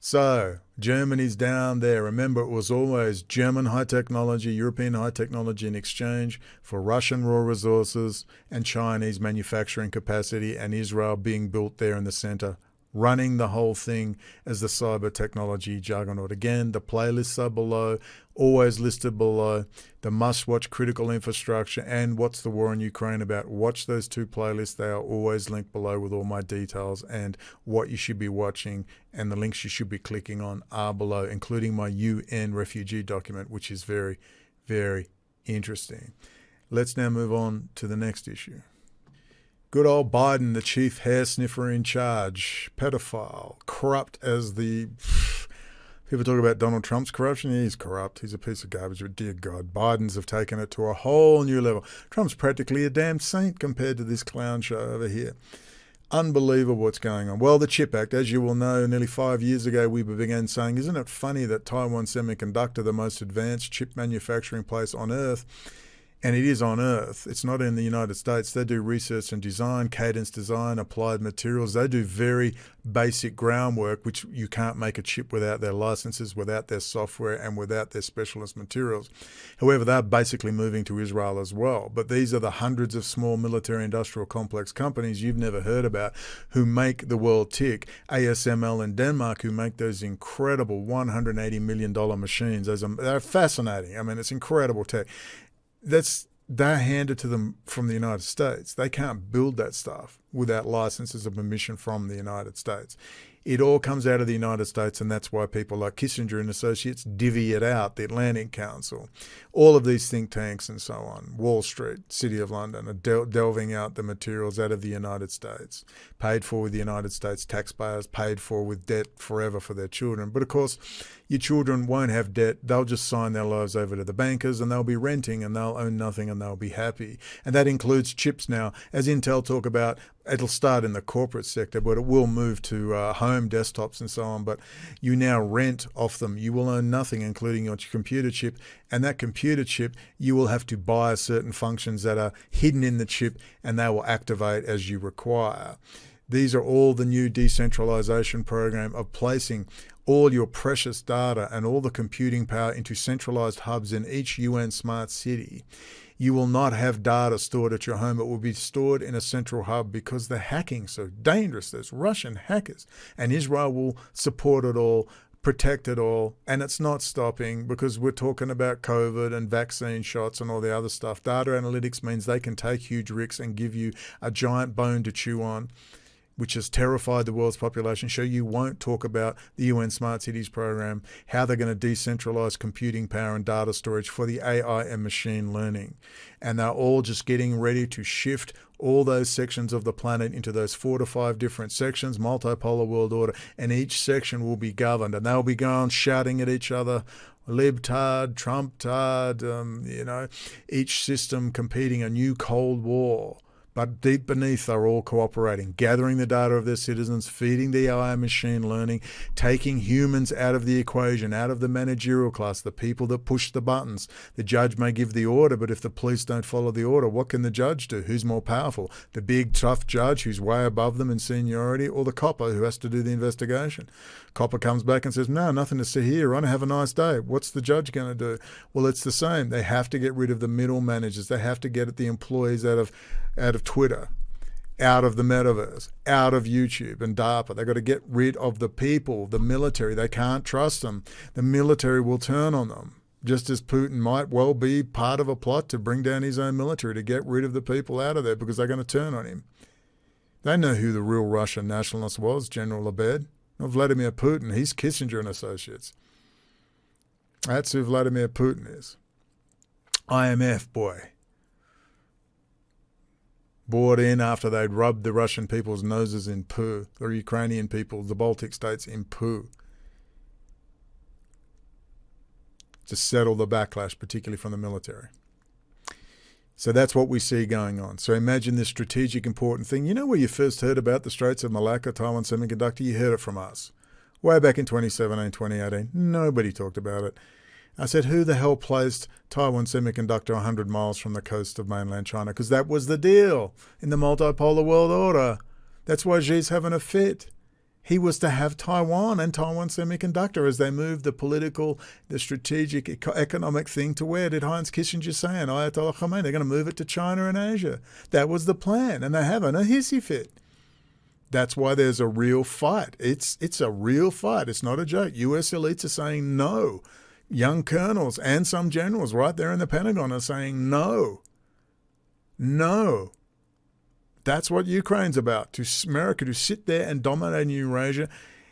So Germany's down there. Remember, it was always German high technology, European high technology in exchange for Russian raw resources and Chinese manufacturing capacity, and Israel being built there in the center, running the whole thing as the cyber technology juggernaut. Again, the playlists are below, always listed below. The must-watch critical infrastructure and What's the War in Ukraine About. Watch those two playlists. They are always linked below with all my details and what you should be watching, and the links you should be clicking on are below, including my UN refugee document, which is very, very interesting. Let's now move on to the next issue. Good old Biden, the chief hair sniffer in charge, pedophile, corrupt as the... People talk about Donald Trump's corruption. He's corrupt. He's a piece of garbage. But dear God, Biden's have taken it to a whole new level. Trump's practically a damn saint compared to this clown show over here. Unbelievable what's going on. Well, the CHIP Act, as you will know, nearly 5 years ago we began saying, isn't it funny that Taiwan Semiconductor, the most advanced chip manufacturing place on Earth, and it is on Earth, it's not in the United States. They do research and design, cadence design, applied materials. They do very basic groundwork, which you can't make a chip without their licenses, without their software, and without their specialist materials. However, they're basically moving to Israel as well. But these are the hundreds of small military industrial complex companies you've never heard about who make the world tick. ASML in Denmark, who make those incredible $180 million machines. They're fascinating. I mean, it's incredible tech. They're handed to them from the United States. They can't build that stuff without licenses of permission from the United States. It all comes out of the United States, and that's why people like Kissinger and Associates divvy it out, the Atlantic Council, all of these think tanks and so on, Wall Street, City of London, are delving out the materials out of the United States, paid for with the United States taxpayers, paid for with debt forever for their children. But of course, your children won't have debt. They'll just sign their lives over to the bankers, and they'll be renting, and they'll own nothing, and they'll be happy. And that includes chips now. As Intel talk about, it'll start in the corporate sector, but it will move to home desktops and so on. But you now rent off them. You will own nothing, including your computer chip. And that computer chip, you will have to buy certain functions that are hidden in the chip, and they will activate as you require. These are all the new decentralization program of placing all your precious data and all the computing power into centralized hubs in each UN smart city. You will not have data stored at your home. It will be stored in a central hub because the hacking's so dangerous. There's Russian hackers, and Israel will support it all, protect it all, and it's not stopping because we're talking about COVID and vaccine shots and all the other stuff. Data analytics means they can take huge risks and give you a giant bone to chew on, which has terrified the world's population. So you won't talk about the UN Smart Cities program, how they're going to decentralize computing power and data storage for the AI and machine learning. And they're all just getting ready to shift all those sections of the planet into those 4 to 5 different sections, multipolar world order, and each section will be governed, and they'll be going shouting at each other, libtard, Trumptard, each system competing a new Cold War. But deep beneath, they're all cooperating, gathering the data of their citizens, feeding the AI machine learning, taking humans out of the equation, out of the managerial class, the people that push the buttons. The judge may give the order, but if the police don't follow the order, what can the judge do? Who's more powerful? The big, tough judge who's way above them in seniority, or the copper who has to do the investigation? Copper comes back and says, no, nothing to see here. I want to have a nice day. What's the judge going to do? Well, it's the same. They have to get rid of the middle managers. They have to get at the employees out of Twitter, out of the metaverse, out of YouTube and DARPA. They've got to get rid of the people, the military. They can't trust them. The military will turn on them, just as Putin might well be part of a plot to bring down his own military, to get rid of the people out of there because they're going to turn on him. They know who the real Russian nationalist was, General Abed. Not Vladimir Putin. He's Kissinger and Associates. That's who Vladimir Putin is. IMF, boy. Brought in after they'd rubbed the Russian people's noses in poo, the Ukrainian people, the Baltic states in poo, to settle the backlash, particularly from the military. So that's what we see going on. So imagine this strategic important thing. You know where you first heard about the Straits of Malacca, Taiwan Semiconductor? You heard it from us. Way back in 2017, 2018. Nobody talked about it. I said, who the hell placed Taiwan Semiconductor 100 miles from the coast of mainland China? Because that was the deal in the multipolar world order. That's why Xi's having a fit. He was to have Taiwan and Taiwan Semiconductor as they moved the political, the strategic, economic thing to where did Heinz Kissinger say? And Ayatollah Khamanie, they're going to move it to China and Asia. That was the plan, and they're having a hissy fit. That's why there's a real fight. It's a real fight. It's not a joke. U.S. elites are saying no. Young colonels and some generals right there in the Pentagon are saying no. No. That's what Ukraine's about, to America to sit there and dominate Eurasia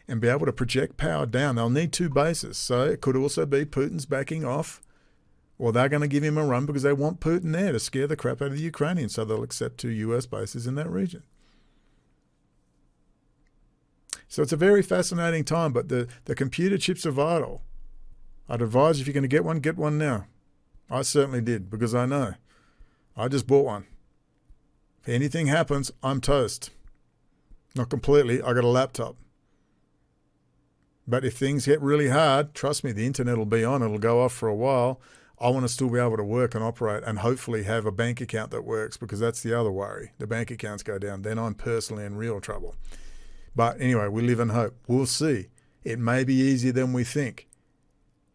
and be able to project power down. They'll need 2 bases. So it could also be Putin's backing off, or they're going to give him a run because they want Putin there to scare the crap out of the Ukrainians, so they'll accept 2 US bases in that region. So it's a very fascinating time, but the computer chips are vital. I'd advise if you're going to get one now. I certainly did, because I know. I just bought one. If anything happens, I'm toast. Not completely. I got a laptop. But if things get really hard, trust me, the internet will be on. It'll go off for a while. I want to still be able to work and operate and hopefully have a bank account that works, because that's the other worry. The bank accounts go down. Then I'm personally in real trouble. But anyway, we live in hope. We'll see. It may be easier than we think.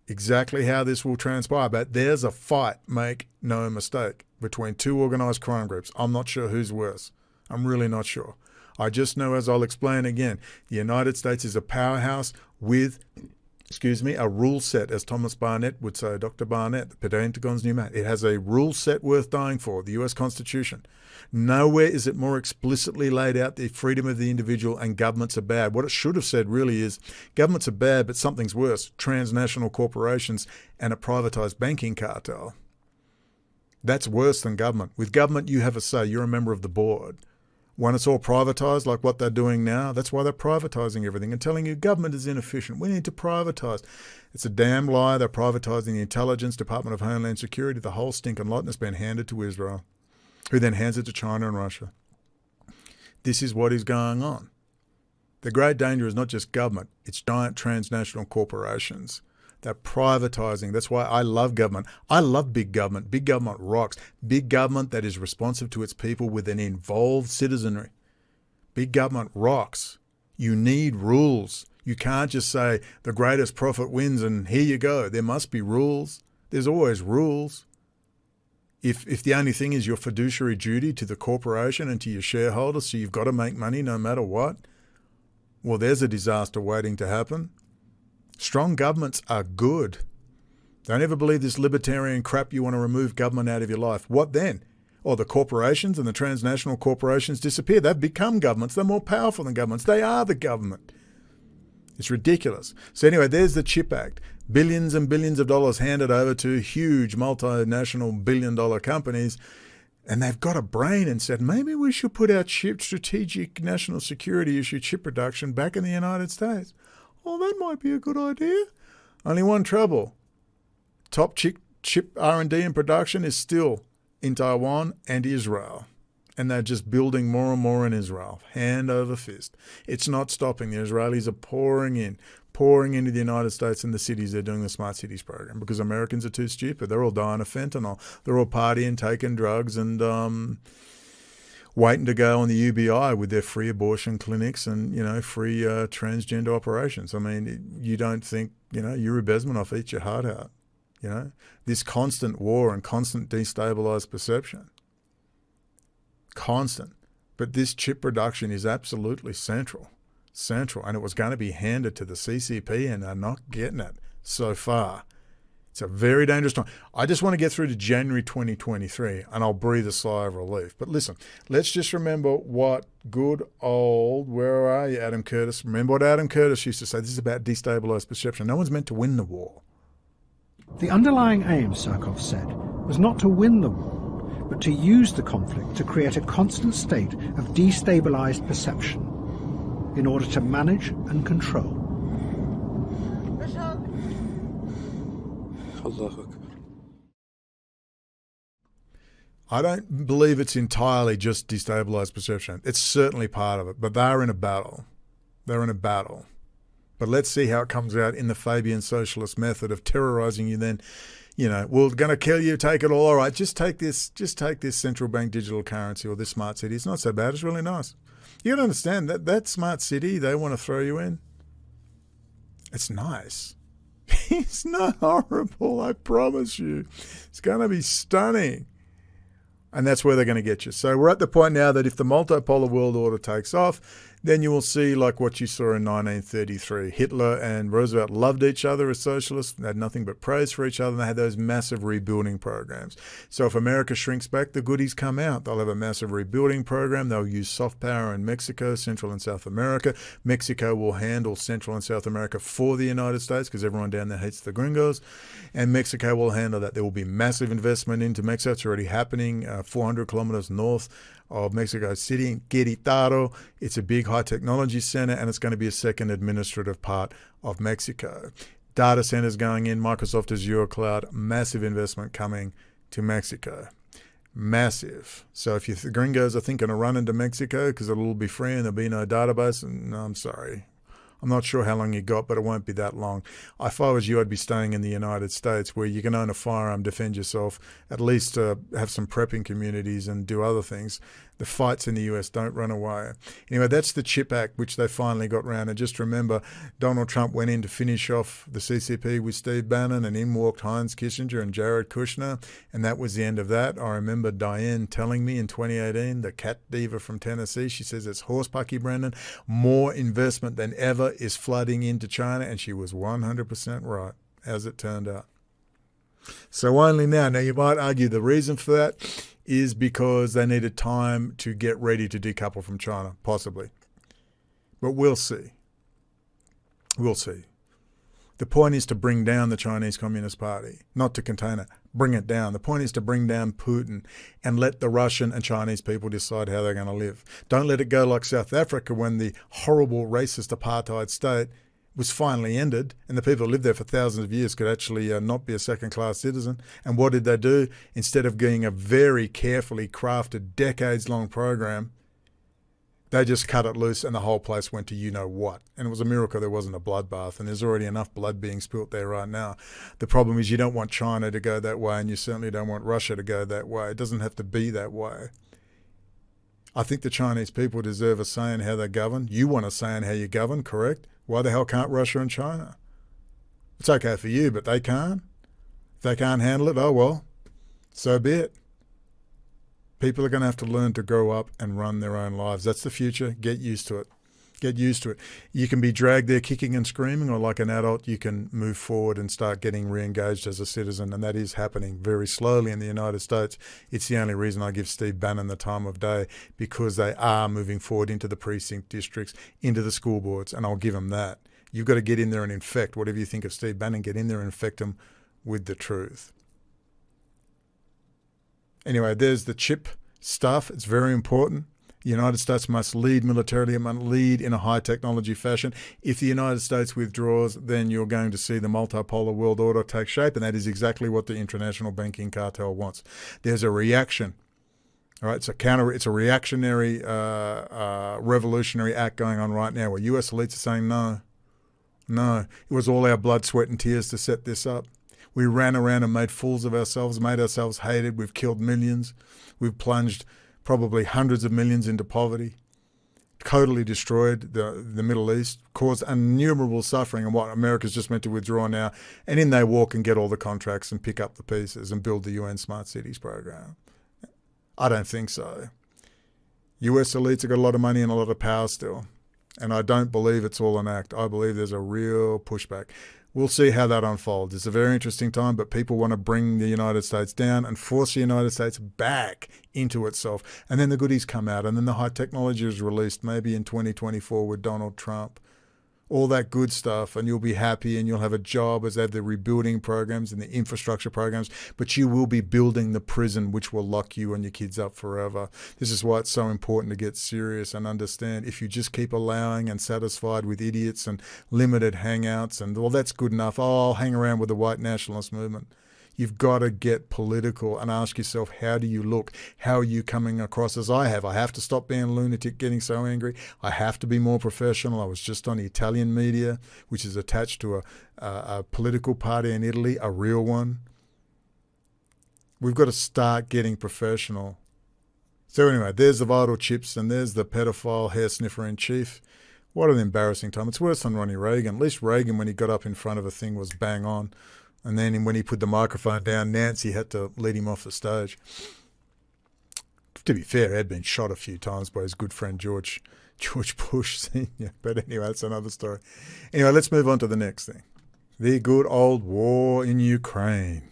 Exactly how this will transpire. But there's a fight, make no mistake, between two organised crime groups. I'm not sure who's worse. I'm really not sure. I just know, as I'll explain again, the United States is a powerhouse with, a rule set, as Thomas Barnett would say, Dr. Barnett, the Pentagon's new man. It has a rule set worth dying for, the US Constitution. Nowhere is it more explicitly laid out the freedom of the individual and governments are bad. What it should have said really is governments are bad, but something's worse, transnational corporations and a privatized banking cartel. That's worse than government. With government, you have a say. You're a member of the board. When it's all privatized, like what they're doing now, that's why they're privatizing everything and telling you government is inefficient. We need to privatize. It's a damn lie. They're privatizing the Intelligence, Department of Homeland Security, the whole stinking lot, and it's been handed to Israel, who then hands it to China and Russia. This is what is going on. The great danger is not just government. It's giant transnational corporations. They're privatizing. That's why I love government. I love big government. Big government rocks. Big government that is responsive to its people with an involved citizenry. Big government rocks. You need rules. You can't just say the greatest profit wins and here you go. There must be rules. There's always rules. If the only thing is your fiduciary duty to the corporation and to your shareholders, so you've got to make money no matter what, well, there's a disaster waiting to happen. Strong governments are good. Don't ever believe this libertarian crap you want to remove government out of your life. What then? Oh, the corporations and the transnational corporations disappear. They've become governments. They're more powerful than governments. They are the government. It's ridiculous. So anyway, there's the CHIP Act. Billions and billions of dollars handed over to huge multinational billion-dollar companies, and they've got a brain and said, maybe we should put our chip strategic national security issue chip production back in the United States. Oh, that might be a good idea. Only one trouble. Top chip R&D and production is still in Taiwan and Israel. And they're just building more and more in Israel, hand over fist. It's not stopping. The Israelis are pouring into the United States and the cities. They're doing the Smart Cities program because Americans are too stupid. They're all dying of fentanyl. They're all partying, taking drugs, and waiting to go on the UBI with their free abortion clinics and, free transgender operations. I mean, you don't think, Yuri Bezmenov eats your heart out. This constant war and constant destabilized perception. Constant. But this chip production is absolutely central. And it was going to be handed to the CCP, and they're not getting it so far. It's a very dangerous time. I just want to get through to January 2023, and I'll breathe a sigh of relief. But listen, let's just remember what good old, where are you, Adam Curtis? Remember what Adam Curtis used to say. This is about destabilized perception. No one's meant to win the war. The underlying aim, Surkov said, was not to win the war, but to use the conflict to create a constant state of destabilized perception in order to manage and control. I don't believe it's entirely just destabilized perception. It's certainly part of it, but they're in a battle. But let's see how it comes out in the Fabian socialist method of terrorizing you then. We're going to kill you, take it all. All right, just take this central bank digital currency or this smart city. It's not so bad. It's really nice. You got to understand that smart city they want to throw you in, it's nice. It's not horrible, I promise you. It's going to be stunning. And that's where they're going to get you. So we're at the point now that if the multipolar world order takes off, then you will see like what you saw in 1933. Hitler and Roosevelt loved each other as socialists. They had nothing but praise for each other. And they had those massive rebuilding programs. So if America shrinks back, the goodies come out. They'll have a massive rebuilding program. They'll use soft power in Mexico, Central and South America. Mexico will handle Central and South America for the United States because everyone down there hates the gringos. And Mexico will handle that. There will be massive investment into Mexico. It's already happening 400 kilometers north of Mexico City in Querétaro. It's a big high technology center, and it's going to be a second administrative part of Mexico. Data centers going in, Microsoft Azure Cloud, massive investment coming to Mexico. Massive. So if the gringos are thinking of running to Mexico because it'll be free and there'll be no database, no, I'm sorry. I'm not sure how long you got, but it won't be that long. If I was you, I'd be staying in the United States where you can own a firearm, defend yourself, at least have some prepping communities and do other things. The fights in the US don't run away. Anyway, that's the CHIP Act, which they finally got round. And just remember, Donald Trump went in to finish off the CCP with Steve Bannon, and in walked Heinz Kissinger and Jared Kushner, and that was the end of that. I remember Diane telling me in 2018, the cat diva from Tennessee, she says it's horsepucky, Brendan. More investment than ever is flooding into China, and she was 100% right, as it turned out. So only now you might argue the reason for that is because they needed time to get ready to decouple from China, possibly. But we'll see. We'll see. The point is to bring down the Chinese Communist Party, not to contain it. Bring it down. The point is to bring down Putin and let the Russian and Chinese people decide how they're going to live. Don't let it go like South Africa when the horrible racist apartheid state was finally ended and the people who lived there for thousands of years could actually not be a second-class citizen. And what did they do? Instead of getting a very carefully crafted, decades-long program, they just cut it loose and the whole place went to you-know-what. And it was a miracle there wasn't a bloodbath, and there's already enough blood being spilt there right now. The problem is you don't want China to go that way, and you certainly don't want Russia to go that way. It doesn't have to be that way. I think the Chinese people deserve a say in how they govern. You want a say in how you govern, correct? Why the hell can't Russia and China? It's okay for you, but they can't. If they can't handle it, oh well, so be it. People are going to have to learn to grow up and run their own lives. That's the future. Get used to it. Get used to it. You can be dragged there kicking and screaming, or like an adult, you can move forward and start getting re-engaged as a citizen, and that is happening very slowly in the United States. It's the only reason I give Steve Bannon the time of day, because they are moving forward into the precinct districts, into the school boards, and I'll give them that. You've got to get in there and infect. Whatever you think of Steve Bannon, get in there and infect them with the truth. Anyway, there's the chip stuff. It's very important. The United States must lead militarily. It must lead in a high technology fashion. If the United States withdraws, then you're going to see the multipolar world order take shape, and that is exactly what the international banking cartel wants. There's a reaction. All right, it's a reactionary, revolutionary act going on right now where US elites are saying no. It was all our blood, sweat and tears to set this up. We ran around and made fools of ourselves, made ourselves hated. We've killed millions. We've plunged probably hundreds of millions into poverty, totally destroyed the Middle East, caused innumerable suffering, and what America's just meant to withdraw now, and in they walk and get all the contracts and pick up the pieces and build the UN Smart Cities program. I don't think so. US elites have got a lot of money and a lot of power still, and I don't believe it's all an act. I believe there's a real pushback. We'll see how that unfolds. It's a very interesting time, but people want to bring the United States down and force the United States back into itself. And then the goodies come out, and then the high technology is released maybe in 2024 with Donald Trump. All that good stuff, and you'll be happy and you'll have a job as they have the rebuilding programs and the infrastructure programs, but you will be building the prison which will lock you and your kids up forever. This is why it's so important to get serious and understand if you just keep allowing and satisfied with idiots and limited hangouts and, well, that's good enough. Oh, I'll hang around with the white nationalist movement. You've got to get political and ask yourself, how do you look? How are you coming across as I have? I have to stop being a lunatic, getting so angry. I have to be more professional. I was just on the Italian media, which is attached to a political party in Italy, a real one. We've got to start getting professional. So anyway, there's the vital chips and there's the pedophile hair sniffer in chief. What an embarrassing time. It's worse than Ronnie Reagan. At least Reagan, when he got up in front of a thing, was bang on. And then when he put the microphone down, Nancy had to lead him off the stage. To be fair, he had been shot a few times by his good friend George Bush Sr. But anyway, that's another story. Anyway, let's move on to the next thing. The good old war in Ukraine.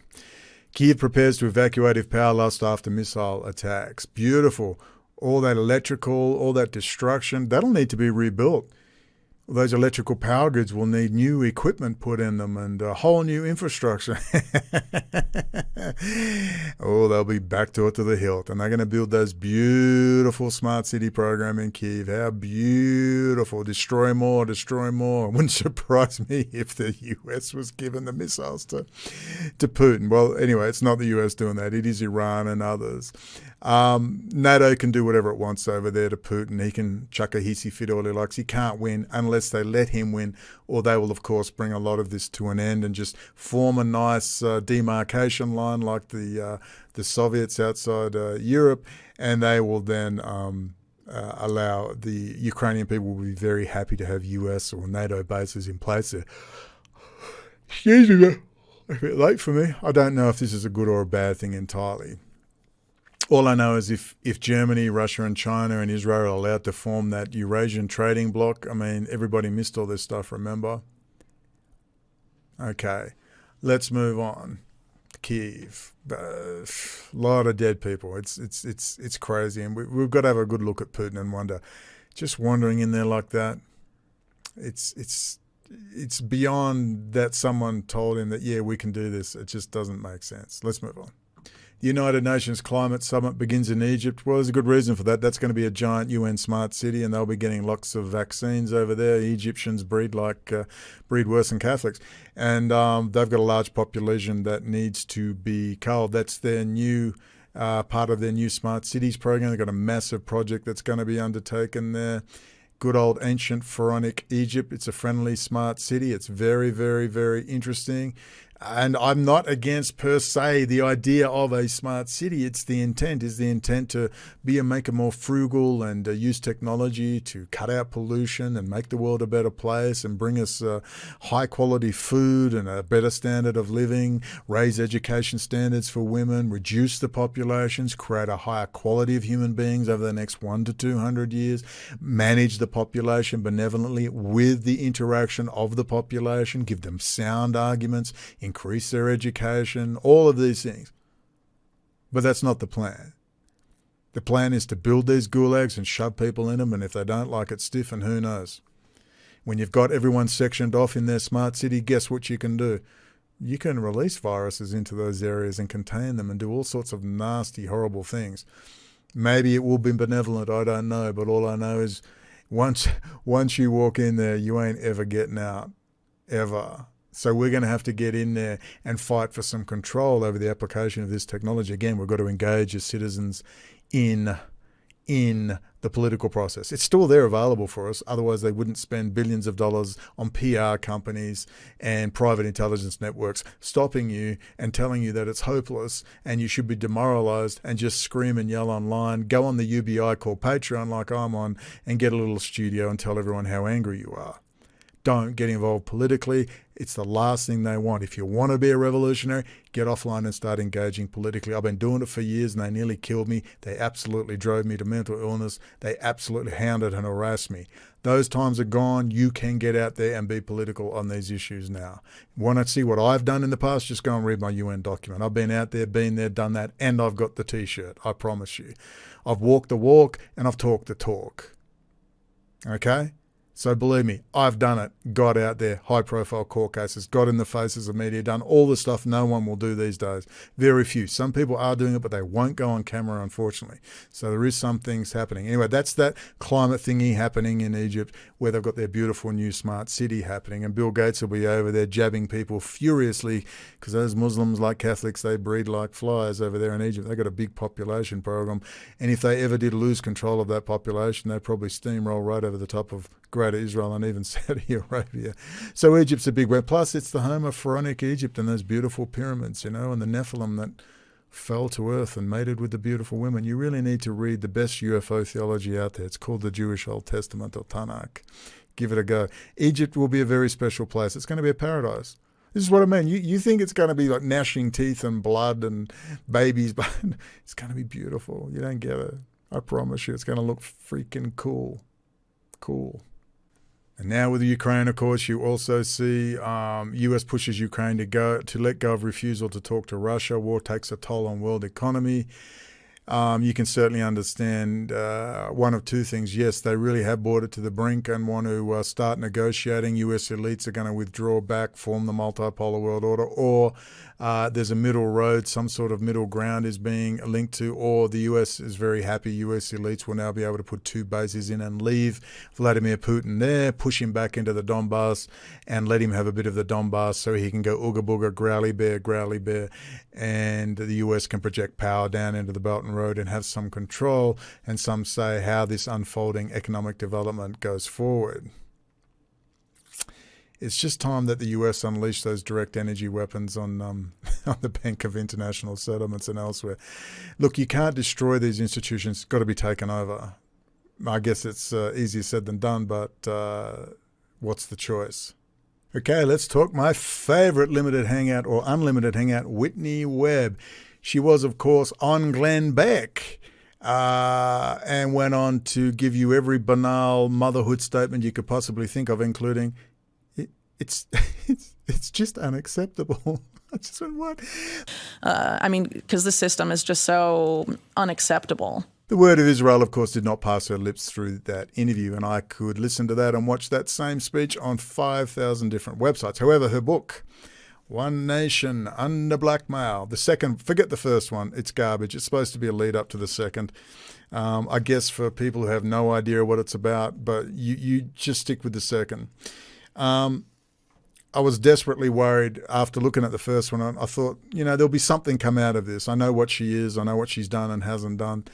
Kyiv prepares to evacuate if power lost after missile attacks. Beautiful. All that electrical, all that destruction, that'll need to be rebuilt. Those electrical power grids will need new equipment put in them and a whole new infrastructure. Oh, they'll be back to it to the hilt. And they're going to build those beautiful smart city program in Kyiv. How beautiful. Destroy more, destroy more. It wouldn't surprise me if the US was given the missiles to Putin. Well, anyway, it's not the US doing that. It is Iran and others. NATO can do whatever it wants over there to Putin. He can chuck a hissy fit all he likes. He can't win unless they let him win, or they will, of course, bring a lot of this to an end and just form a nice demarcation line like the Soviets outside Europe, and they will then allow the Ukrainian people will be very happy to have US or NATO bases in place there. Excuse me, a bit late for me. I don't know if this is a good or a bad thing entirely. All I know is if Germany, Russia and China and Israel are allowed to form that Eurasian trading bloc, I mean, everybody missed all this stuff, remember? Okay, let's move on. Kyiv, a lot of dead people. It's crazy, and we've got to have a good look at Putin and wonder, just wandering in there like that. It's beyond that someone told him that, yeah, we can do this. It just doesn't make sense. Let's move on. The United Nations Climate Summit begins in Egypt. Well, there's a good reason for that. That's going to be a giant UN smart city, and they'll be getting lots of vaccines over there. Egyptians breed worse than Catholics, and they've got a large population that needs to be culled. That's their new part of their new smart cities program. They've got a massive project that's going to be undertaken there. Good old ancient pharaonic Egypt. It's a friendly smart city. It's very, very, very interesting. And I'm not against per se the idea of a smart city. It's the intent. Is the intent to make it more frugal and use technology to cut out pollution and make the world a better place and bring us high quality food and a better standard of living, raise education standards for women, reduce the populations, create a higher quality of human beings over the next 100 to 200 years, manage the population benevolently with the interaction of the population, give them sound arguments, increase their education, all of these things. But that's not the plan. The plan is to build these gulags and shove people in them, and if they don't like it, stiff, and who knows. When you've got everyone sectioned off in their smart city, guess what you can do? You can release viruses into those areas and contain them and do all sorts of nasty, horrible things. Maybe it will be benevolent, I don't know, but all I know is once you walk in there, you ain't ever getting out, ever. So we're going to have to get in there and fight for some control over the application of this technology. Again, we've got to engage as citizens in the political process. It's still there available for us. Otherwise, they wouldn't spend billions of dollars on PR companies and private intelligence networks stopping you and telling you that it's hopeless and you should be demoralized and just scream and yell online. Go on the UBI called Patreon like I'm on and get a little studio and tell everyone how angry you are. Don't get involved politically. It's the last thing they want. If you want to be a revolutionary, get offline and start engaging politically. I've been doing it for years and they nearly killed me. They absolutely drove me to mental illness. They absolutely hounded and harassed me. Those times are gone. You can get out there and be political on these issues now. Want to see what I've done in the past? Just go and read my UN document. I've been out there, been there, done that, and I've got the T-shirt. I promise you. I've walked the walk and I've talked the talk. Okay? So believe me, I've done it, got out there, high-profile court cases, got in the faces of media, done all the stuff no one will do these days. Very few. Some people are doing it, but they won't go on camera, unfortunately. So there is some things happening. Anyway, that's that climate thingy happening in Egypt where they've got their beautiful new smart city happening. And Bill Gates will be over there jabbing people furiously because those Muslims, like Catholics, they breed like flies over there in Egypt. They've got a big population program. And if they ever did lose control of that population, they'd probably steamroll right over the top of Greater Israel and even Saudi Arabia. So Egypt's a big one. Plus, it's the home of pharaonic Egypt and those beautiful pyramids, and the Nephilim that fell to earth and mated with the beautiful women. You really need to read the best UFO theology out there. It's called the Jewish Old Testament or Tanakh. Give it a go. Egypt will be a very special place. It's going to be a paradise. This is what I mean. You think it's going to be like gnashing teeth and blood and babies, but it's going to be beautiful. You don't get it. I promise you, it's going to look freaking cool. Cool. And now with the Ukraine, of course, you also see US pushes Ukraine to let go of refusal to talk to Russia. War takes a toll on world economy. You can certainly understand one of two things. Yes, they really have brought it to the brink and want to start negotiating. US elites are going to withdraw back, form the multipolar world order, or there's a middle road, some sort of middle ground is being linked to, or the US is very happy. US elites will now be able to put 2 bases in and leave Vladimir Putin there, push him back into the Donbass and let him have a bit of the Donbass so he can go ooga booga, growly bear, and the US can project power down into the Belt and Road and have some control, and some say how this unfolding economic development goes forward. It's just time that the US unleash those direct energy weapons on the Bank of International Settlements and elsewhere. Look, you can't destroy these institutions. It's got to be taken over. I guess it's easier said than done, but what's the choice? Okay, let's talk my favorite limited hangout or unlimited hangout, Whitney Webb. She was, of course, on Glenn Beck. And went on to give you every banal motherhood statement you could possibly think of, including it's just unacceptable. I just went, what? I mean, because the system is just so unacceptable. The word of Israel, of course, did not pass her lips through that interview, and I could listen to that and watch that same speech on 5,000 different websites. However, her book, One Nation Under Blackmail, the second, forget the first one, it's garbage. It's supposed to be a lead up to the second. I guess for people who have no idea what it's about, but you just stick with the second. I was desperately worried after looking at the first one. I thought, there'll be something come out of this. I know what she is. I know what she's done and hasn't done.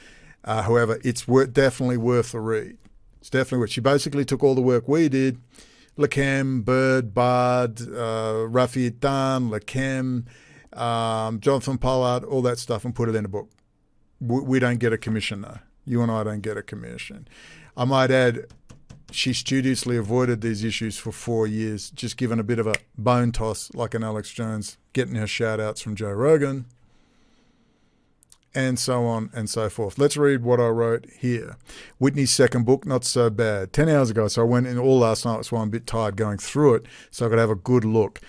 However, it's definitely worth the read. It's definitely worth. She basically took all the work we did, Lechem, Bird, Bard, Rafi Itan, Lechem, Jonathan Pollard, all that stuff, and put it in a book. We don't get a commission, though. You and I don't get a commission. I might add, she studiously avoided these issues for 4 years, just given a bit of a bone toss like an Alex Jones, getting her shout-outs from Joe Rogan, and so on and so forth. Let's read what I wrote here. Whitney's second book, Not So Bad. 10 hours ago, so I went in all last night. That's why I'm a bit tired going through it, so I could have a good look.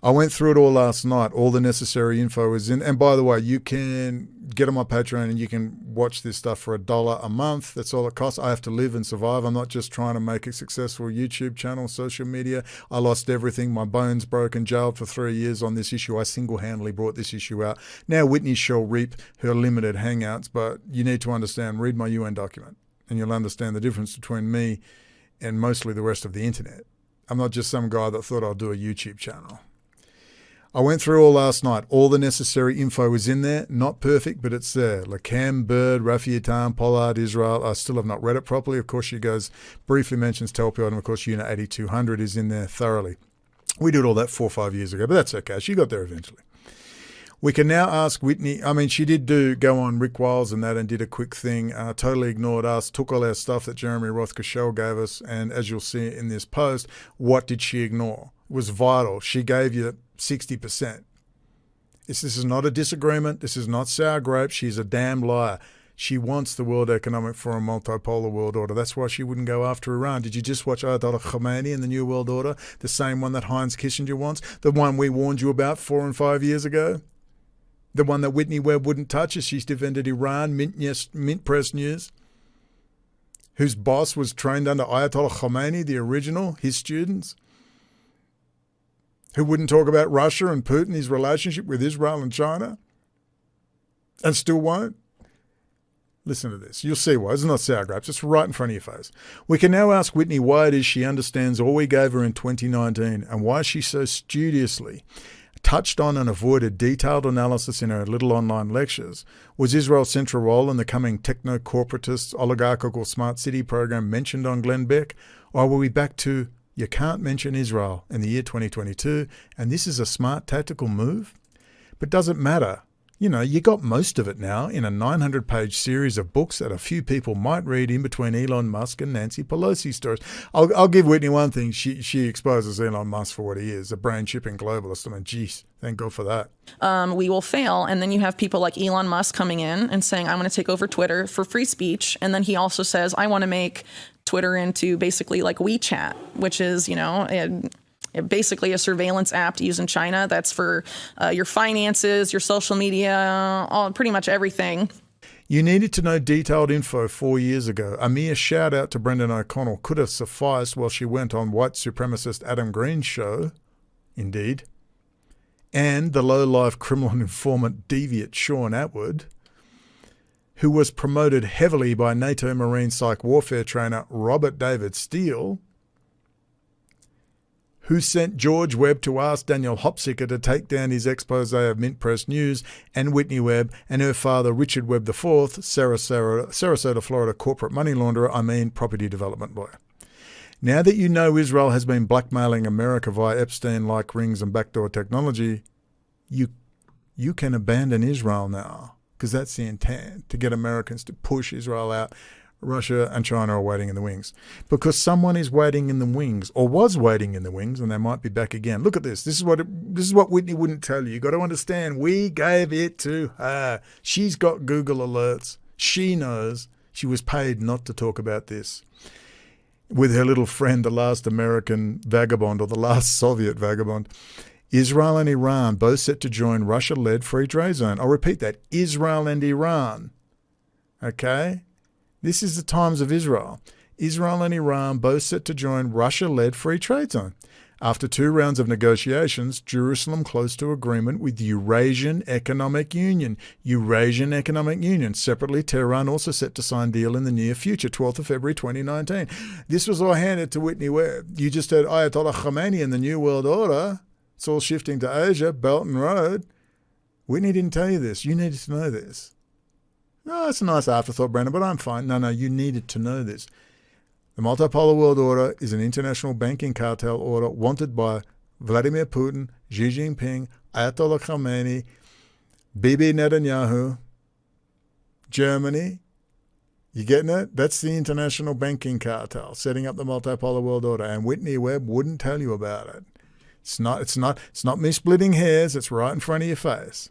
I went through it all last night. All the necessary info is in. And by the way, you can get on my Patreon and you can watch this stuff for $1 a month. That's all it costs. I have to live and survive. I'm not just trying to make a successful YouTube channel, social media. I lost everything. My bones broken, jailed for 3 years on this issue. I single-handedly brought this issue out. Now Whitney shall reap her limited hangouts, but you need to understand, read my UN document, and you'll understand the difference between me and mostly the rest of the internet. I'm not just some guy that thought I'll do a YouTube channel. I went through all last night. All the necessary info is in there. Not perfect, but it's there. Lechem, Bird, Rafi Itan, Pollard, Israel. I still have not read it properly. Of course, she briefly mentions Telpiot, and of course, Unit 8200 is in there thoroughly. We did all that 4 or 5 years ago, but that's okay. She got there eventually. We can now ask Whitney. I mean, she did go on Rick Wiles and that and did a quick thing, totally ignored us, took all our stuff that Jeremy Rothschild gave us, and as you'll see in this post, what did she ignore? It was vital. She gave you 60%. This is not a disagreement. This is not sour grapes. She's a damn liar. She wants the World Economic Forum multipolar world order. That's why she wouldn't go after Iran. Did you just watch Ayatollah Khamanie and the New World Order? The same one that Heinz Kissinger wants? The one we warned you about 4 and 5 years ago? The one that Whitney Webb wouldn't touch as she's defended Iran, Mint Press News, whose boss was trained under Ayatollah Khamanie, the original, his students, who wouldn't talk about Russia and Putin, his relationship with Israel and China, and still won't. Listen to this. You'll see why. It's not sour grapes. It's right in front of your face. We can now ask Whitney why it is she understands all we gave her in 2019 and why she so studiously touched on and avoided detailed analysis in her little online lectures. Was Israel's central role in the coming techno-corporatist oligarchical smart city program mentioned on Glenn Beck? Or were we back to you can't mention Israel in the year 2022, and this is a smart tactical move? But does it matter? You got most of it now in a 900-page series of books that a few people might read in between Elon Musk and Nancy Pelosi stories. I'll give Whitney one thing. She exposes Elon Musk for what he is, a brain-chipping globalist. I mean, geez, thank God for that. We will fail. And then you have people like Elon Musk coming in and saying, I'm going to take over Twitter for free speech. And then he also says, I want to make Twitter into basically like WeChat, which is, basically a surveillance app to use in China. That's for your finances, your social media, pretty much everything. You needed to know detailed info 4 years ago. A mere shout out to Brendan O'Connell could have sufficed while she went on white supremacist Adam Green's show. Indeed. and the low-life criminal informant deviant Sean Atwood, who was promoted heavily by NATO Marine Psych Warfare trainer Robert David Steele, who sent George Webb to ask Daniel Hopsicker to take down his expose of Mint Press News, and Whitney Webb and her father Richard Webb IV, Sarasota, Florida corporate money launderer, property development lawyer. Now that you know Israel has been blackmailing America via Epstein-like rings and backdoor technology, you can abandon Israel now, because that's the intent, to get Americans to push Israel out. Russia and China are waiting in the wings, because someone is waiting in the wings, or was waiting in the wings, and they might be back again. Look at this. This is what Whitney wouldn't tell you. You got to understand. We gave it to her. She's got Google alerts. She knows. She was paid not to talk about this. With her little friend, the last American vagabond, or the last Soviet vagabond. Israel and Iran both set to join Russia-led free trade zone. I'll repeat that. Israel and Iran. Okay? This is the times of Israel. Israel and Iran both set to join Russia-led free trade zone. After 2 rounds of negotiations, Jerusalem close to agreement with Eurasian Economic Union. Eurasian Economic Union. Separately, Tehran also set to sign deal in the near future, 12th of February 2019. This was all handed to Whitney Webb. You just heard Ayatollah Khamanie and the New World Order. It's all shifting to Asia, Belt and Road. Whitney didn't tell you this. You needed to know this. No, it's a nice afterthought, Brandon, but I'm fine. No, you needed to know this. The multipolar world order is an international banking cartel order wanted by Vladimir Putin, Xi Jinping, Ayatollah Khamenei, Bibi Netanyahu, Germany. You getting it? That's the international banking cartel setting up the multipolar world order, and Whitney Webb wouldn't tell you about it. It's not me splitting hairs. It's right in front of your face.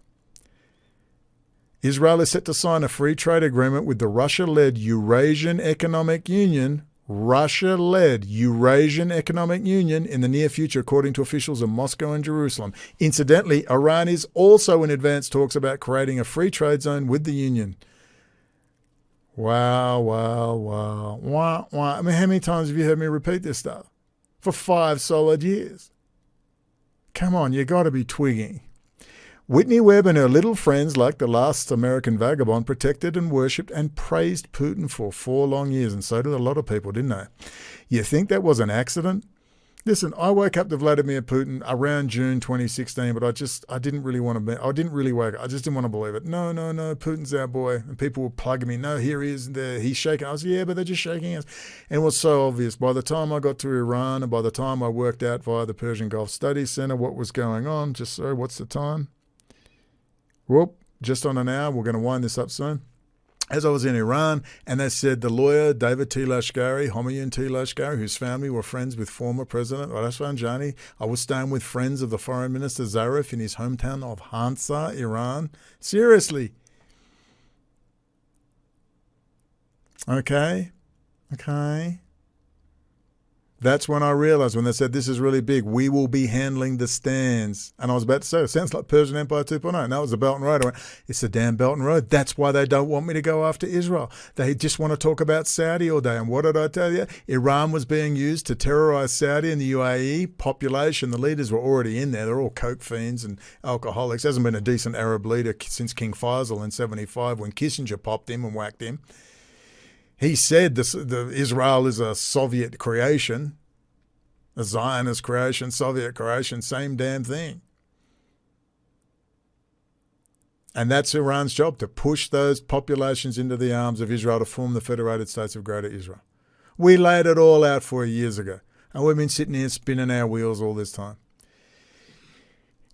Israel is set to sign a free trade agreement with the Russia-led Eurasian Economic Union, Russia-led Eurasian Economic Union in the near future, according to officials in Moscow and Jerusalem. Incidentally, Iran is also in advanced talks about creating a free trade zone with the Union. Wow. I mean, how many times have you heard me repeat this stuff? For 5 solid years. Come on, you got to be twigging. Whitney Webb and her little friends, like the last American vagabond, protected and worshipped and praised Putin for 4 long years, and so did a lot of people, didn't they? You think that was an accident? Listen, I woke up to Vladimir Putin around June 2016, but I didn't really wake up. I just didn't want to believe it. No, Putin's our boy. And people were plugging me. No, here he is. There, he's shaking. I was, yeah, but they're just shaking us. And it was so obvious. By the time I got to Iran, and by the time I worked out via the Persian Gulf Studies Center what was going on, what's the time? Whoop, just on an hour. We're going to wind this up soon. As I was in Iran, and they said the lawyer, David T. Lashkari, Homayoun T. Lashkari, whose family were friends with former President Rafsanjani. I was staying with friends of the Foreign Minister Zarif in his hometown of Hansa, Iran. Seriously. Okay. That's when I realized, when they said, this is really big, we will be handling the stands. And I was about to say, it sounds like Persian Empire 2.0. No, it was the Belt and Road. I went, it's the damn Belt and Road. That's why they don't want me to go after Israel. They just want to talk about Saudi all day. And what did I tell you? Iran was being used to terrorize Saudi and the UAE population. The leaders were already in there. They're all coke fiends and alcoholics. There hasn't been a decent Arab leader since King Faisal in 75 when Kissinger popped him and whacked him. He said Israel is a Soviet creation, a Zionist creation, Soviet creation, same damn thing. And that's Iran's job, to push those populations into the arms of Israel to form the Federated States of Greater Israel. We laid it all out for you years ago, and we've been sitting here spinning our wheels all this time.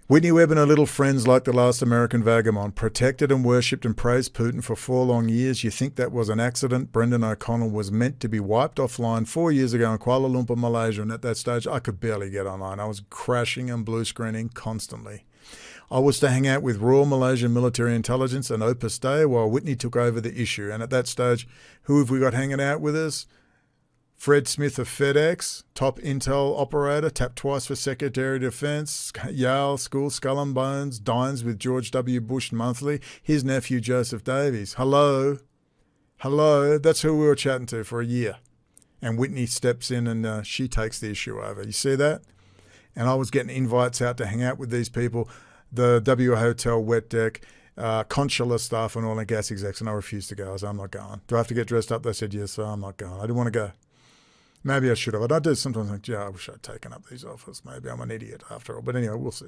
Whitney Webb and her little friends, like the last American vagabond, protected and worshipped and praised Putin for 4 long years. You think that was an accident? Brendan O'Connell was meant to be wiped offline 4 years ago in Kuala Lumpur, Malaysia, and at that stage I could barely get online. I was crashing and blue screening constantly. I was to hang out with Royal Malaysian Military Intelligence and Opus Dei while Whitney took over the issue. And at that stage, who have we got hanging out with us? Fred Smith of FedEx, top intel operator, tapped twice for Secretary of Defense, Yale School, Skull and Bones, dines with George W. Bush monthly, his nephew Joseph Davies. Hello, that's who we were chatting to for a year. And Whitney steps in and she takes the issue over. You see that? And I was getting invites out to hang out with these people. the WA Hotel wet deck, consular staff and oil and gas execs, and I refused to go. I said, I'm not going. Do I have to get dressed up? They said, yes, so I'm not going. I didn't want to go. Maybe I should have. I do sometimes think, yeah, I wish I'd taken up these offers. Maybe I'm an idiot after all. But anyway, we'll see.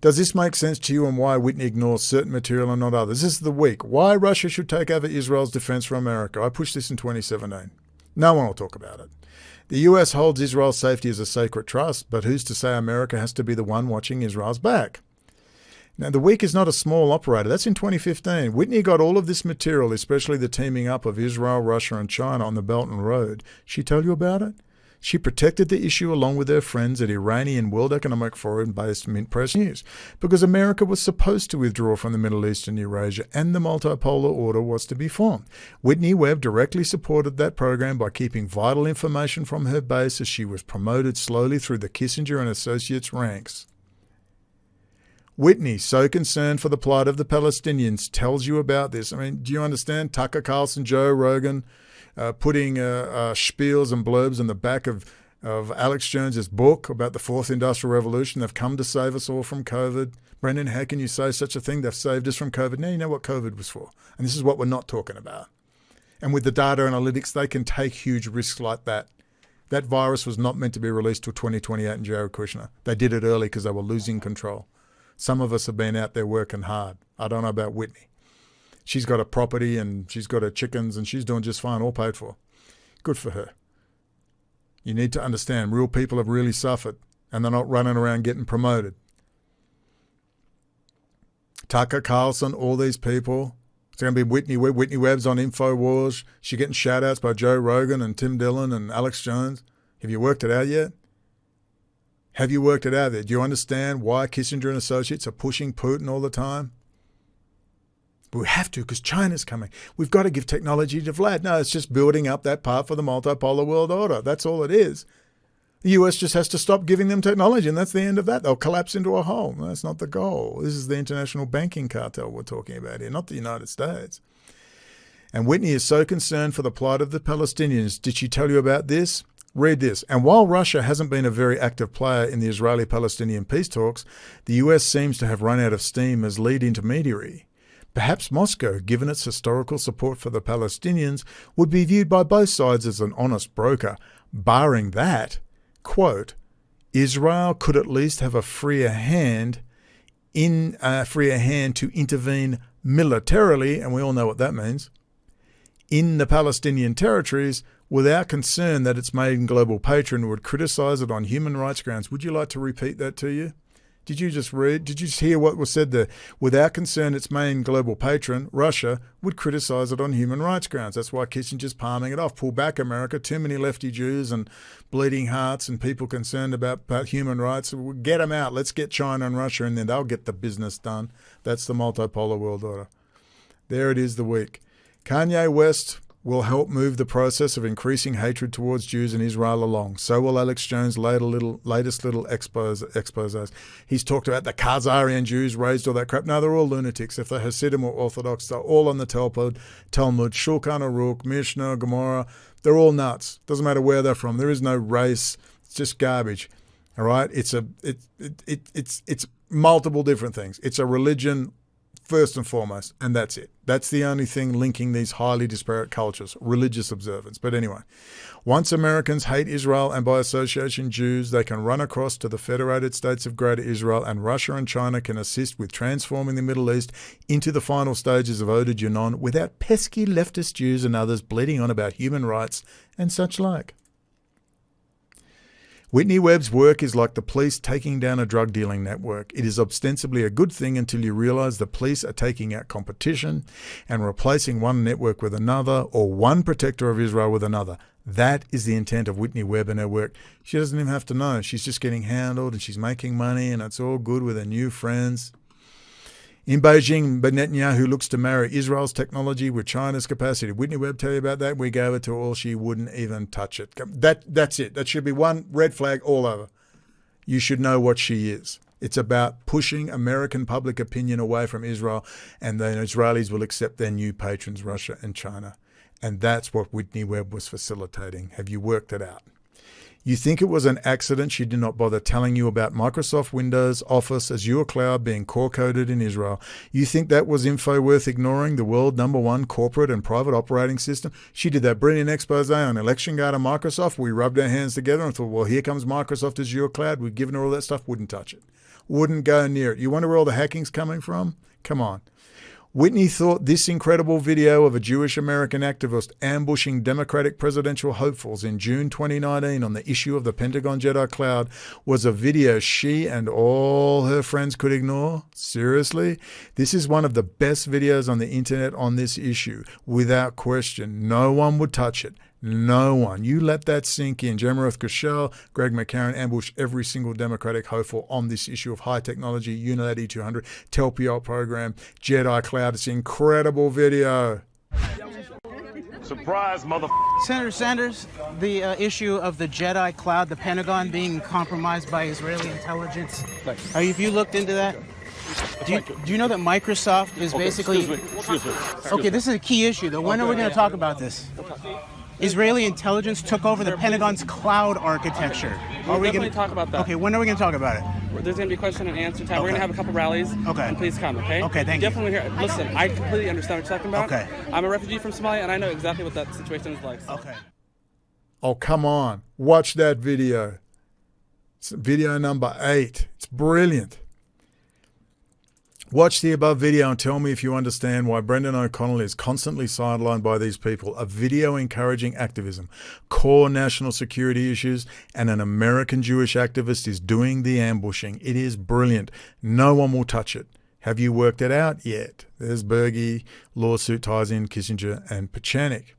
Does this make sense to you and why Whitney ignores certain material and not others? This is the week. Why Russia should take over Israel's defense from America. I pushed this in 2017. No one will talk about it. The US holds Israel's safety as a sacred trust, but who's to say America has to be the one watching Israel's back? Now, the week is not a small operator. That's in 2015. Whitney got all of this material, especially the teaming up of Israel, Russia, and China on the Belt and Road. She tell you about it? She protected the issue along with her friends at Iranian World Economic Forum-based Mint Press News because America was supposed to withdraw from the Middle East and Eurasia and the multipolar order was to be formed. Whitney Webb directly supported that program by keeping vital information from her base as she was promoted slowly through the Kissinger and Associates ranks. Whitney, so concerned for the plight of the Palestinians, tells you about this. I mean, do you understand? Tucker Carlson, Joe Rogan, putting spiels and blurbs in the back of Alex Jones's book about the Fourth Industrial Revolution. They've come to save us all from COVID. Brendan, how can you say such a thing? They've saved us from COVID. Now you know what COVID was for. And this is what we're not talking about. And with the data analytics, they can take huge risks like that. That virus was not meant to be released till 2028 in Jared Kushner. They did it early because they were losing control. Some of us have been out there working hard. I don't know about Whitney. She's got a property and she's got her chickens and she's doing just fine, all paid for. Good for her. You need to understand, real people have really suffered and they're not running around getting promoted. Tucker Carlson, all these people. It's going to be Whitney Webb. Whitney Webb's on InfoWars. She's getting shout-outs by Joe Rogan and Tim Dillon and Alex Jones. Have you worked it out yet? Have you worked it out there? Do you understand why Kissinger and Associates are pushing Putin all the time? But we have to because China's coming. We've got to give technology to Vlad. No, it's just building up that part for the multipolar world order. That's all it is. The US just has to stop giving them technology, and that's the end of that. They'll collapse into a hole. No, that's not the goal. This is the international banking cartel we're talking about here, not the United States. And Whitney is so concerned for the plight of the Palestinians. Did she tell you about this? Read this. And while Russia hasn't been a very active player in the Israeli-Palestinian peace talks, the US seems to have run out of steam as lead intermediary. Perhaps Moscow, given its historical support for the Palestinians, would be viewed by both sides as an honest broker. Barring that, quote, Israel could at least have a freer hand to intervene militarily, and we all know what that means, in the Palestinian territories without concern that its main global patron would criticize it on human rights grounds. Would you like to repeat that to you? Did you just read? Did you just hear what was said there? Without concern its main global patron, Russia, would criticize it on human rights grounds. That's why Kissinger's palming it off. Pull back, America. Too many lefty Jews and bleeding hearts and people concerned about human rights. Get them out. Let's get China and Russia in there. They'll get the business done. That's the multipolar world order. There it is, the week. Kanye West will help move the process of increasing hatred towards Jews in Israel along. So will Alex Jones' latest little exposés. He's talked about the Khazarian Jews raised all that crap. No, they're all lunatics. If they're Hasidim or Orthodox, they're all on the Talmud, Shulchan Aruch, Mishnah, Gemara. They're all nuts. Doesn't matter where they're from. There is no race. It's just garbage. All right? It's multiple different things. It's a religion first and foremost, and that's it. That's the only thing linking these highly disparate cultures, religious observance. But anyway, once Americans hate Israel and by association Jews, they can run across to the Federated States of Greater Israel, and Russia and China can assist with transforming the Middle East into the final stages of Ode Junon without pesky leftist Jews and others bleating on about human rights and such like. Whitney Webb's work is like the police taking down a drug dealing network. It is ostensibly a good thing until you realize the police are taking out competition and replacing one network with another or one protector of Israel with another. That is the intent of Whitney Webb and her work. She doesn't even have to know. She's just getting handled and she's making money and it's all good with her new friends. In Beijing, Netanyahu looks to marry Israel's technology with China's capacity. Whitney Webb tell you about that? We gave it to her all. She wouldn't even touch it. That's it. That should be one red flag all over. You should know what she is. It's about pushing American public opinion away from Israel, and the Israelis will accept their new patrons, Russia and China. And that's what Whitney Webb was facilitating. Have you worked it out? You think it was an accident she did not bother telling you about Microsoft Windows, Office, Azure Cloud being core-coded in Israel. You think that was info worth ignoring, the world #1 corporate and private operating system? She did that brilliant expose on election guard and Microsoft. We rubbed our hands together and thought, well, here comes Microsoft Azure Cloud. We've given her all that stuff. Wouldn't touch it. Wouldn't go near it. You wonder where all the hacking's coming from? Come on. Whitney thought this incredible video of a Jewish American activist ambushing Democratic presidential hopefuls in June 2019 on the issue of the Pentagon Jedi Cloud was a video she and all her friends could ignore? Seriously? This is one of the best videos on the internet on this issue. Without question, no one would touch it. No one. You let that sink in. Jemaroth Kushel, Greg McCarran ambush every single Democratic hopeful on this issue of high technology, Unit 8200, Telpiot program, Jedi Cloud. It's an incredible video. Surprise, Senator Sanders, the issue of the Jedi Cloud, the Pentagon being compromised by Israeli intelligence. Have you looked into that? Do you know that Microsoft is basically... Excuse me. Okay, this is a key issue, though. When are we going to talk about this? Israeli intelligence took over the Pentagon's cloud architecture. Are we going to talk about that? Okay, when are we going to talk about it? There's going to be question and answer time. Okay. We're going to have a couple rallies. Okay. And please come, okay? Okay, thank you. Definitely here. Listen, I completely understand what you're talking about. Okay. I'm a refugee from Somalia, and I know exactly what that situation is like. So. Okay. Oh, come on. Watch that video. It's video number 8. It's brilliant. Watch the above video and tell me if you understand why Brendan O'Connell is constantly sidelined by these people. A video encouraging activism, core national security issues, and an American Jewish activist is doing the ambushing. It is brilliant. No one will touch it. Have you worked it out yet? There's Berge, lawsuit ties in Kissinger and Pachanik.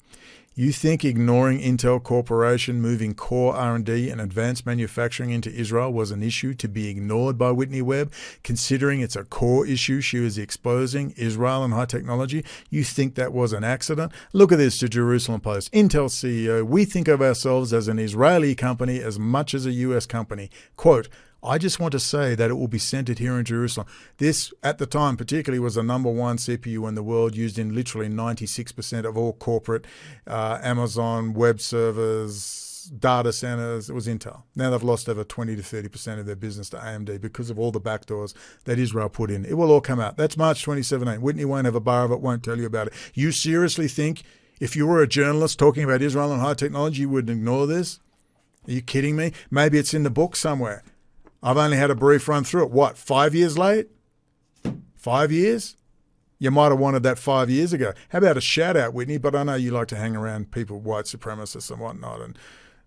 You think ignoring Intel Corporation moving core R&D and advanced manufacturing into Israel was an issue to be ignored by Whitney Webb, considering it's a core issue she was exposing, Israel and high technology? You think that was an accident? Look at this, the Jerusalem Post. Intel CEO, we think of ourselves as an Israeli company as much as a US company. Quote, I just want to say that it will be centered here in Jerusalem. This, at the time particularly, was the #1 CPU in the world, used in literally 96% of all corporate Amazon web servers, data centers. It was Intel. Now they've lost over 20 to 30% of their business to AMD because of all the backdoors that Israel put in. It will all come out. That's March 2017. Whitney won't have a bar of it, won't tell you about it. You seriously think if you were a journalist talking about Israel and high technology, you would ignore this? Are you kidding me? Maybe it's in the book somewhere. I've only had a brief run through it. What, 5 years late? 5 years? You might have wanted that 5 years ago. How about a shout out, Whitney? But I know you like to hang around people, white supremacists and whatnot, and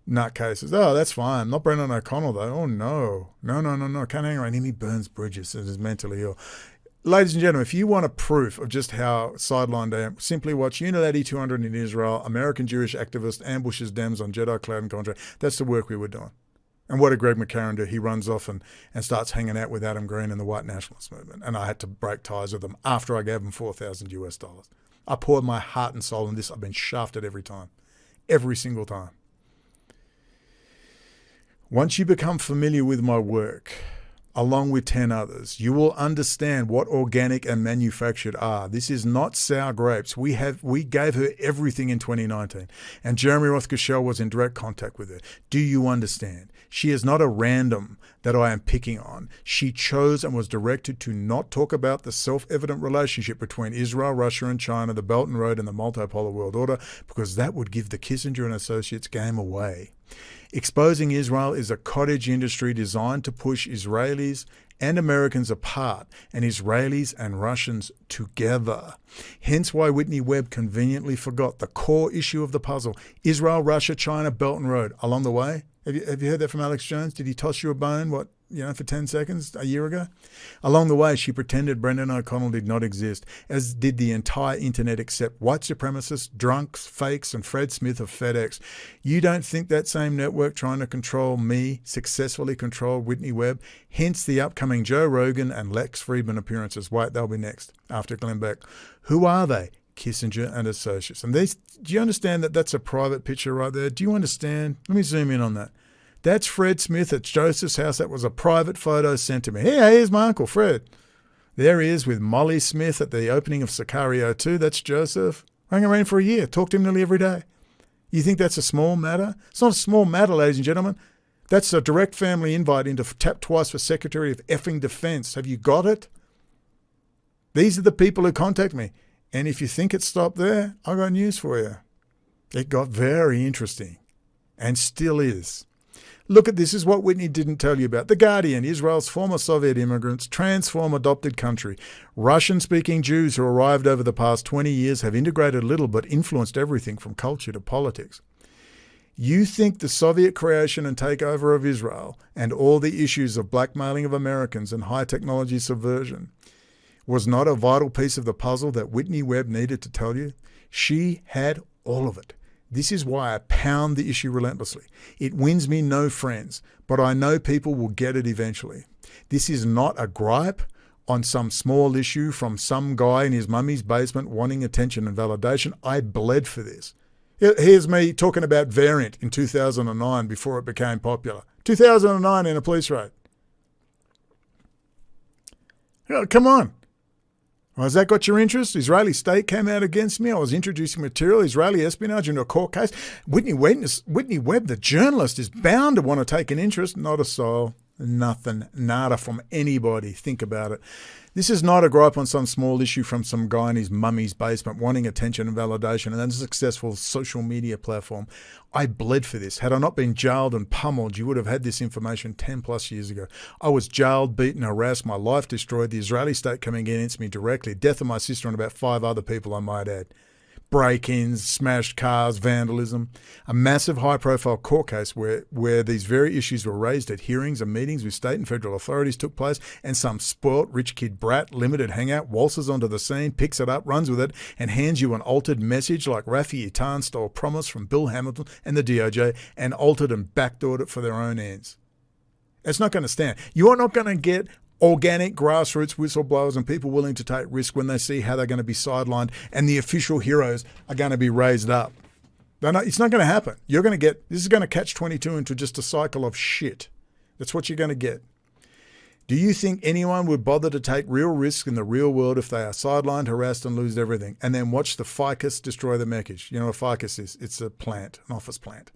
nutcases. Oh, that's fine. Not Brendan O'Connell, though. Oh, no. No. Can't hang around him. He burns bridges and is mentally ill. Ladies and gentlemen, if you want a proof of just how sidelined I am, simply watch Unit 8200 in Israel, American Jewish activist ambushes Dems on Jedi Cloud and contract. That's the work we were doing. And what did Greg McCarran do? He runs off and starts hanging out with Adam Green and the white nationalist movement. And I had to break ties with them after I gave them $4,000. I poured my heart and soul in this. I've been shafted every time. Every single time. Once you become familiar with my work, along with 10 others, you will understand what organic and manufactured are. This is not sour grapes. We gave her everything in 2019, and Jeremy Rothschild was in direct contact with her. Do you understand? She is not a random that I am picking on. She chose and was directed to not talk about the self-evident relationship between Israel, Russia, and China, the Belt and Road, and the multipolar world order, because that would give the Kissinger and Associates game away. Exposing Israel is a cottage industry designed to push Israelis and Americans apart, and Israelis and Russians together. Hence why Whitney Webb conveniently forgot the core issue of the puzzle: Israel, Russia, China, Belt and Road. Along the way, have you heard that from Alex Jones? Did he toss you a bone, for 10 seconds a year ago? Along the way, she pretended Brendan O'Connell did not exist, as did the entire internet except white supremacists, drunks, fakes, and Fred Smith of FedEx. You don't think that same network trying to control me successfully controlled Whitney Webb? Hence the upcoming Joe Rogan and Lex Friedman appearances. Wait, they'll be next, after Glenn Beck. Who are they? Kissinger and Associates. And do you understand that that's a private picture right there? Do you understand? Let me zoom in on that. That's Fred Smith at Joseph's house. That was a private photo sent to me. Hey, here's my Uncle Fred. There he is with Molly Smith at the opening of Sicario 2. That's Joseph. Hung around for a year. Talked to him nearly every day. You think that's a small matter? It's not a small matter, ladies and gentlemen. That's a direct family invite into tap twice for Secretary of effing Defense. Have you got it? These are the people who contact me. And if you think it stopped there, I've got news for you. It got very interesting and still is. Look at this is what Whitney didn't tell you about. The Guardian, Israel's former Soviet immigrants transform adopted country. Russian-speaking Jews who arrived over the past 20 years have integrated little but influenced everything from culture to politics. You think the Soviet creation and takeover of Israel and all the issues of blackmailing of Americans and high technology subversion was not a vital piece of the puzzle that Whitney Webb needed to tell you? She had all of it. This is why I pound the issue relentlessly. It wins me no friends, but I know people will get it eventually. This is not a gripe on some small issue from some guy in his mummy's basement wanting attention and validation. I bled for this. Here's me talking about Variant in 2009 before it became popular. 2009 in a police raid. Come on. Has that got your interest? Israeli state came out against me. I was introducing material, Israeli espionage into a court case. Whitney Webb, the journalist, is bound to want to take an interest. Not a soul, nothing, nada from anybody. Think about it. This is not a gripe on some small issue from some guy in his mummy's basement wanting attention and validation and then a successful social media platform. I bled for this. Had I not been jailed and pummeled, you would have had this information 10 plus years ago. I was jailed, beaten, harassed, my life destroyed, the Israeli state coming against me directly, death of my sister and about 5 other people I might add. Break-ins, smashed cars, vandalism. A massive high-profile court case where these very issues were raised at hearings and meetings with state and federal authorities took place, and some spoilt rich kid brat, limited hangout, waltzes onto the scene, picks it up, runs with it, and hands you an altered message like Rafi Itan stole promise from Bill Hamilton and the DOJ and altered and backdoored it for their own ends. It's not going to stand. You're not going to get organic grassroots whistleblowers and people willing to take risk when they see how they're going to be sidelined and the official heroes are going to be raised up. It's not going to happen. This is going to catch 22 into just a cycle of shit. That's what you're going to get. Do you think anyone would bother to take real risks in the real world if they are sidelined, harassed and lose everything and then watch the ficus destroy the message? You know what a ficus is? It's a plant, an office plant.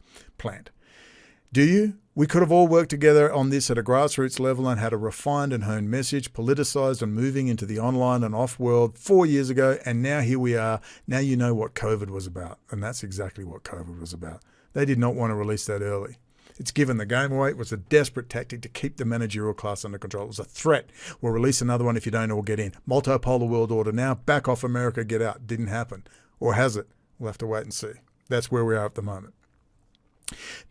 Do you? We could have all worked together on this at a grassroots level and had a refined and honed message, politicized and moving into the online and off world 4 years ago, and now here we are. Now you know what COVID was about, and that's exactly what COVID was about. They did not want to release that early. It's given the game away. It was a desperate tactic to keep the managerial class under control. It was a threat. We'll release another one if you don't all get in. Multipolar world order now. Back off America, get out. Didn't happen. Or has it? We'll have to wait and see. That's where we are at the moment.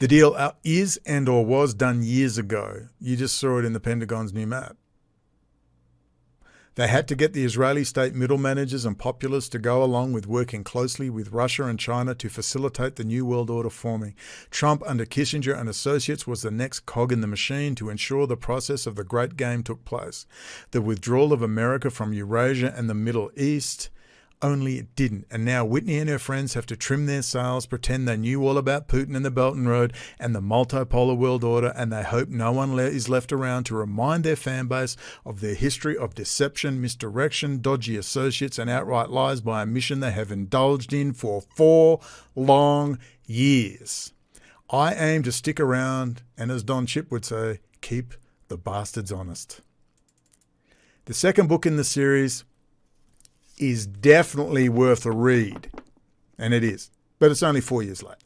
The deal is and or was done years ago. You just saw it in the Pentagon's new map. They had to get the Israeli state middle managers and populists to go along with working closely with Russia and China to facilitate the new world order forming. Trump under Kissinger and associates was the next cog in the machine to ensure the process of the great game took place. The withdrawal of America from Eurasia and the Middle East. Only it didn't. And now Whitney and her friends have to trim their sails, pretend they knew all about Putin and the Belt and Road and the multipolar world order, and they hope no one is left around to remind their fan base of their history of deception, misdirection, dodgy associates, and outright lies by a mission they have indulged in for 4 long years. I aim to stick around, and as Don Chip would say, keep the bastards honest. The second book in the series is definitely worth a read. And it is. But it's only 4 years late.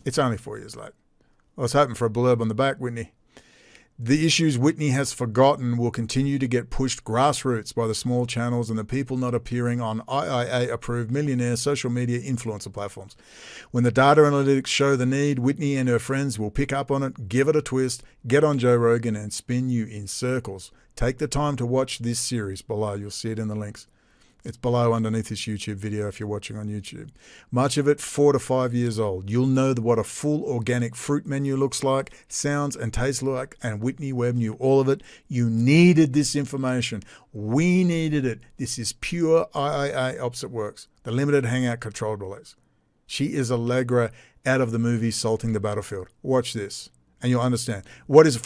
It's only 4 years late. I was hoping for a blurb on the back, Whitney. The issues Whitney has forgotten will continue to get pushed grassroots by the small channels and the people not appearing on IIA-approved millionaire social media influencer platforms. When the data analytics show the need, Whitney and her friends will pick up on it, give it a twist, get on Joe Rogan and spin you in circles. Take the time to watch this series below. You'll see it in the links. It's below underneath this YouTube video if you're watching on YouTube. Much of it 4 to 5 years old. You'll know what a full organic fruit menu looks like, sounds and tastes like, and Whitney Webb knew all of it. You needed this information. We needed it. This is pure IIA opposite works. The limited hangout controlled release. She is Allegra out of the movie Salting the Battlefield. Watch this. And you'll understand. What is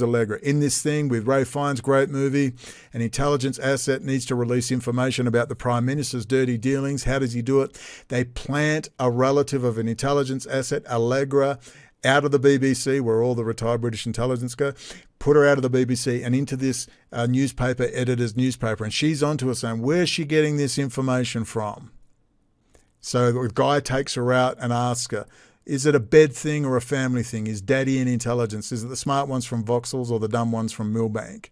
Allegra? In this thing with Ray Fiennes' great movie, an intelligence asset needs to release information about the Prime Minister's dirty dealings. How does he do it? They plant a relative of an intelligence asset, Allegra, out of the BBC, where all the retired British intelligence go, put her out of the BBC and into this newspaper editor's newspaper. And she's onto us saying, where's she getting this information from? So the guy takes her out and asks her, is it a bed thing or a family thing? Is daddy in intelligence? Is it the smart ones from Vauxhalls or the dumb ones from Millbank?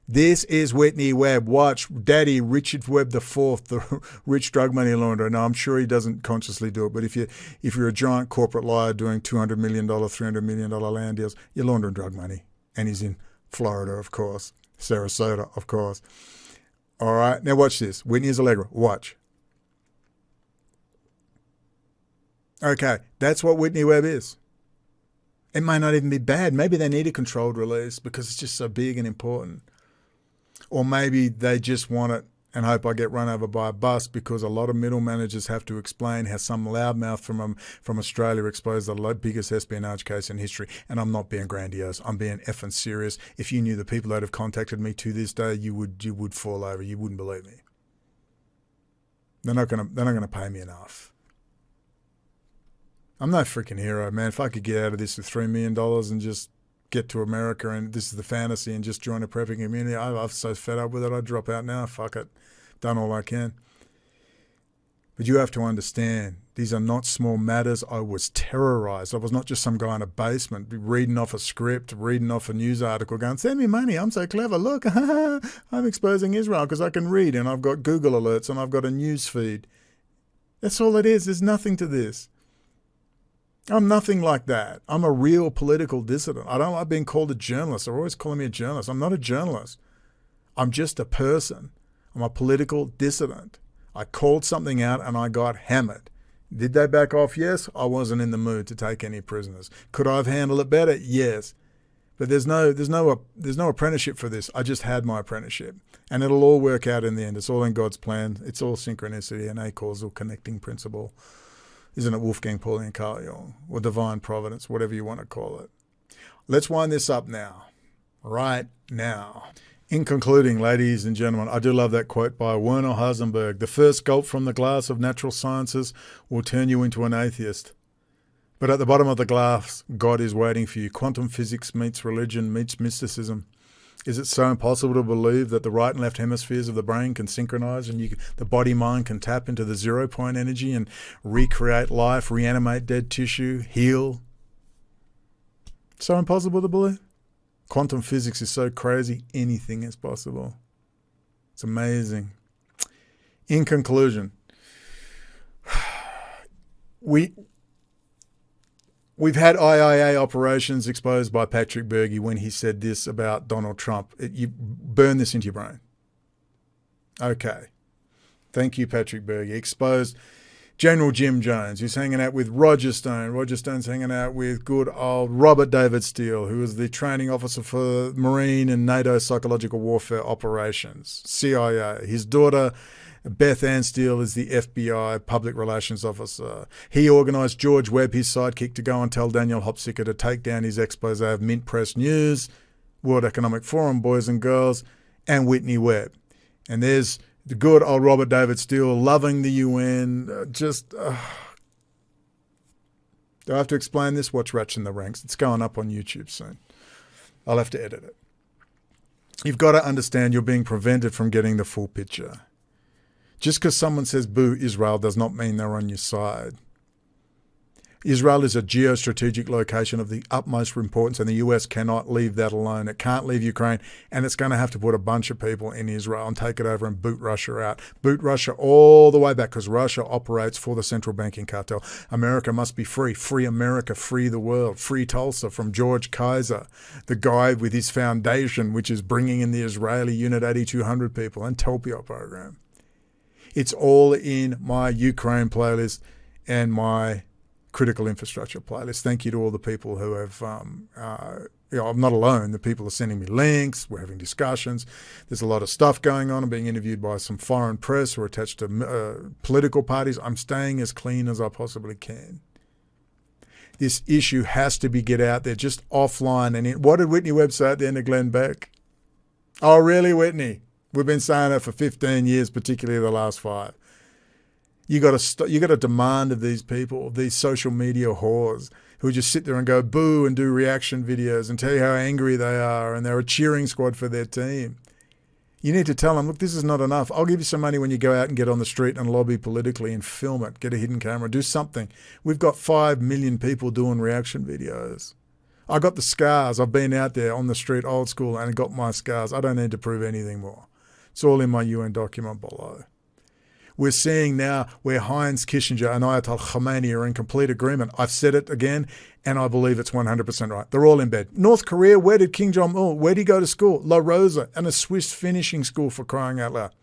This is Whitney Webb. Watch Daddy Richard Webb IV, the rich drug money launderer. Now, I'm sure he doesn't consciously do it, but if you're a giant corporate liar doing $200 million, $300 million land deals, you're laundering drug money. And he's in Florida, of course. Sarasota, of course. All right, now watch this. Whitney is Allegra. Watch. Okay, that's what Whitney Webb is. It may not even be bad. Maybe they need a controlled release because it's just so big and important. Or maybe they just want it and hope I get run over by a bus because a lot of middle managers have to explain how some loudmouth from Australia exposed the biggest espionage case in history. And I'm not being grandiose. I'm being effing serious. If you knew the people that have contacted me to this day, you would fall over. You wouldn't believe me. They're not gonna pay me enough. I'm no freaking hero, man. If I could get out of this with $3 million and just get to America and this is the fantasy and just join a prepping community, I'm so fed up with it, I'd drop out now. Fuck it. Done all I can. But you have to understand, these are not small matters. I was terrorized. I was not just some guy in a basement reading off a script, reading off a news article, going, send me money, I'm so clever. Look, I'm exposing Israel because I can read and I've got Google alerts and I've got a news feed. That's all it is. There's nothing to this. I'm nothing like that. I'm a real political dissident. I don't like being called a journalist. They're always calling me a journalist. I'm not a journalist. I'm just a person. I'm a political dissident. I called something out and I got hammered. Did they back off? Yes. I wasn't in the mood to take any prisoners. Could I have handled it better? Yes. But there's no apprenticeship for this. I just had my apprenticeship. And it'll all work out in the end. It's all in God's plan. It's all synchronicity and a causal connecting principle. Isn't it Wolfgang Paulian Carl Jung or divine providence, whatever you want to call it? Let's wind this up now, right now. In concluding, ladies and gentlemen, I do love that quote by Werner Heisenberg. The first gulp from the glass of natural sciences will turn you into an atheist. But at the bottom of the glass, God is waiting for you. Quantum physics meets religion meets mysticism. Is it so impossible to believe that the right and left hemispheres of the brain can synchronize and the body-mind can tap into the 0 point energy and recreate life, reanimate dead tissue, heal? So impossible to believe? Quantum physics is so crazy, anything is possible. It's amazing. In conclusion, we've had IIA operations exposed by Patrick Berge when he said this about Donald Trump. You burn this into your brain. Okay. Thank you, Patrick Berge. Exposed General Jim Jones, who's hanging out with Roger Stone. Roger Stone's hanging out with good old Robert David Steele, who was the training officer for Marine and NATO psychological warfare operations, CIA. His daughter, Beth Ann Steele, is the FBI public relations officer. He organised George Webb, his sidekick, to go and tell Daniel Hopsicker to take down his expose of Mint Press News, World Economic Forum, boys and girls, and Whitney Webb. And there's the good old Robert David Steele loving the UN. Do I have to explain this? Watch Ratch in the Ranks. It's going up on YouTube soon. I'll have to edit it. You've got to understand you're being prevented from getting the full picture. Just because someone says boo Israel does not mean they're on your side. Israel is a geostrategic location of the utmost importance, and the US cannot leave that alone. It can't leave Ukraine, and it's going to have to put a bunch of people in Israel and take it over and boot Russia out. Boot Russia all the way back, because Russia operates for the central banking cartel. America must be free. Free America, free the world. Free Tulsa from George Kaiser, the guy with his foundation, which is bringing in the Israeli Unit 8200 people and Telpiot program. It's all in my Ukraine playlist and my critical infrastructure playlist. Thank you to all the people who have, I'm not alone. The people are sending me links. We're having discussions. There's a lot of stuff going on. I'm being interviewed by some foreign press who are attached to political parties. I'm staying as clean as I possibly can. This issue has to be get out there, just offline. And what did Whitney Webb say at the end of Glenn Beck? Oh, really, Whitney? We've been saying that for 15 years, particularly the last 5. You got to demand of these people, these social media whores, who just sit there and go boo and do reaction videos and tell you how angry they are, and they're a cheering squad for their team. You need to tell them, look, this is not enough. I'll give you some money when you go out and get on the street and lobby politically and film it. Get a hidden camera. Do something. We've got 5 million people doing reaction videos. I got the scars. I've been out there on the street old school and got my scars. I don't need to prove anything more. It's all in my UN document below. We're seeing now where Heinz, Kissinger and Ayatollah Khamanie are in complete agreement. I've said it again, and I believe it's 100% right. They're all in bed. North Korea, where did Kim Jong-un, where did he go to school? La Rosa, and a Swiss finishing school, for crying out loud.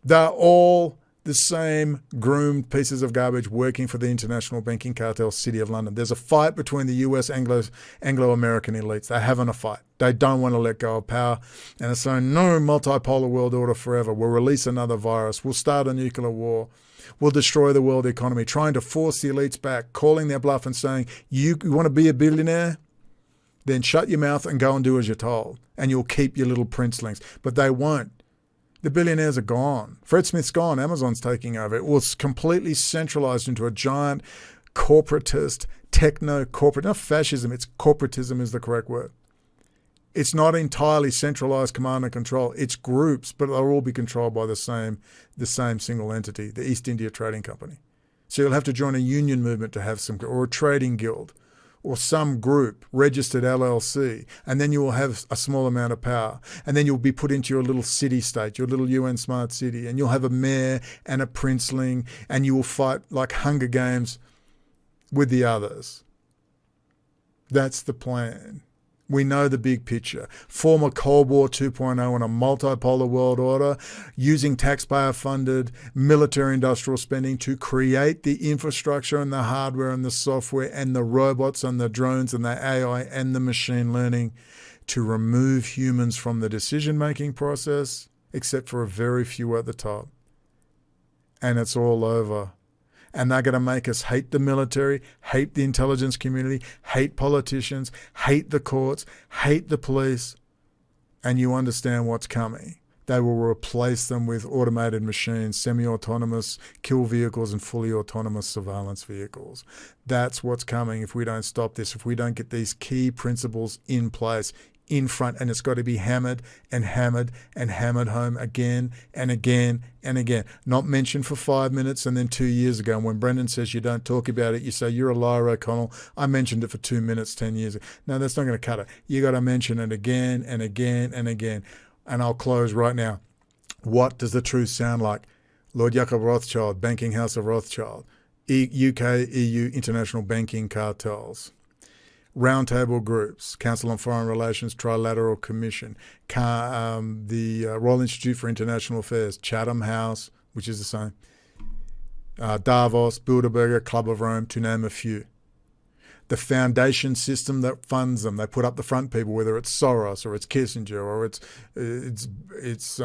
They're all the same groomed pieces of garbage working for the international banking cartel City of London. There's a fight between the US Anglo-American elites. They're having a fight. They don't want to let go of power. And they're saying, no multipolar world order forever. We'll release another virus. We'll start a nuclear war. We'll destroy the world economy, trying to force the elites back, calling their bluff and saying, you want to be a billionaire? Then shut your mouth and go and do as you're told. And you'll keep your little princelings. But they won't. The billionaires are gone. Fred Smith's gone. Amazon's taking over. It was completely centralized into a giant corporatist, techno-corporate, not fascism, it's corporatism is the correct word. It's not entirely centralized command and control. It's groups, but they'll all be controlled by the same single entity, the East India Trading Company. So you'll have to join a union movement to have some, or a trading guild, or some group, registered LLC, and then you will have a small amount of power. And then you'll be put into your little city-state, your little UN smart city, and you'll have a mayor and a princeling, and you will fight like Hunger Games with the others. That's the plan. We know the big picture. Former Cold War 2.0 and a multipolar world order, using taxpayer-funded military-industrial spending to create the infrastructure and the hardware and the software and the robots and the drones and the AI and the machine learning to remove humans from the decision-making process, except for a very few at the top. And it's all over. And they're going to make us hate the military, hate the intelligence community, hate politicians, hate the courts, hate the police. And you understand what's coming. They will replace them with automated machines, semi-autonomous kill vehicles and fully autonomous surveillance vehicles. That's what's coming if we don't stop this, if we don't get these key principles in place in front, and it's got to be hammered and hammered and hammered home again and again and again. Not mentioned for 5 minutes and then 2 years ago. And when Brendan says you don't talk about it, you say, you're a liar, O'Connell. I mentioned it for 2 minutes 10 years ago. No, that's not going to cut it. You got to mention it again and again and again. And I'll close right now. What does the truth sound like? Lord Jacob Rothschild, Banking House of Rothschild, UK, EU, international banking cartels. Roundtable groups, Council on Foreign Relations, Trilateral Commission, the Royal Institute for International Affairs, Chatham House, which is the same, Davos, Bilderberger, Club of Rome, to name a few. The foundation system that funds them, they put up the front people, whether it's Soros or it's Kissinger or it's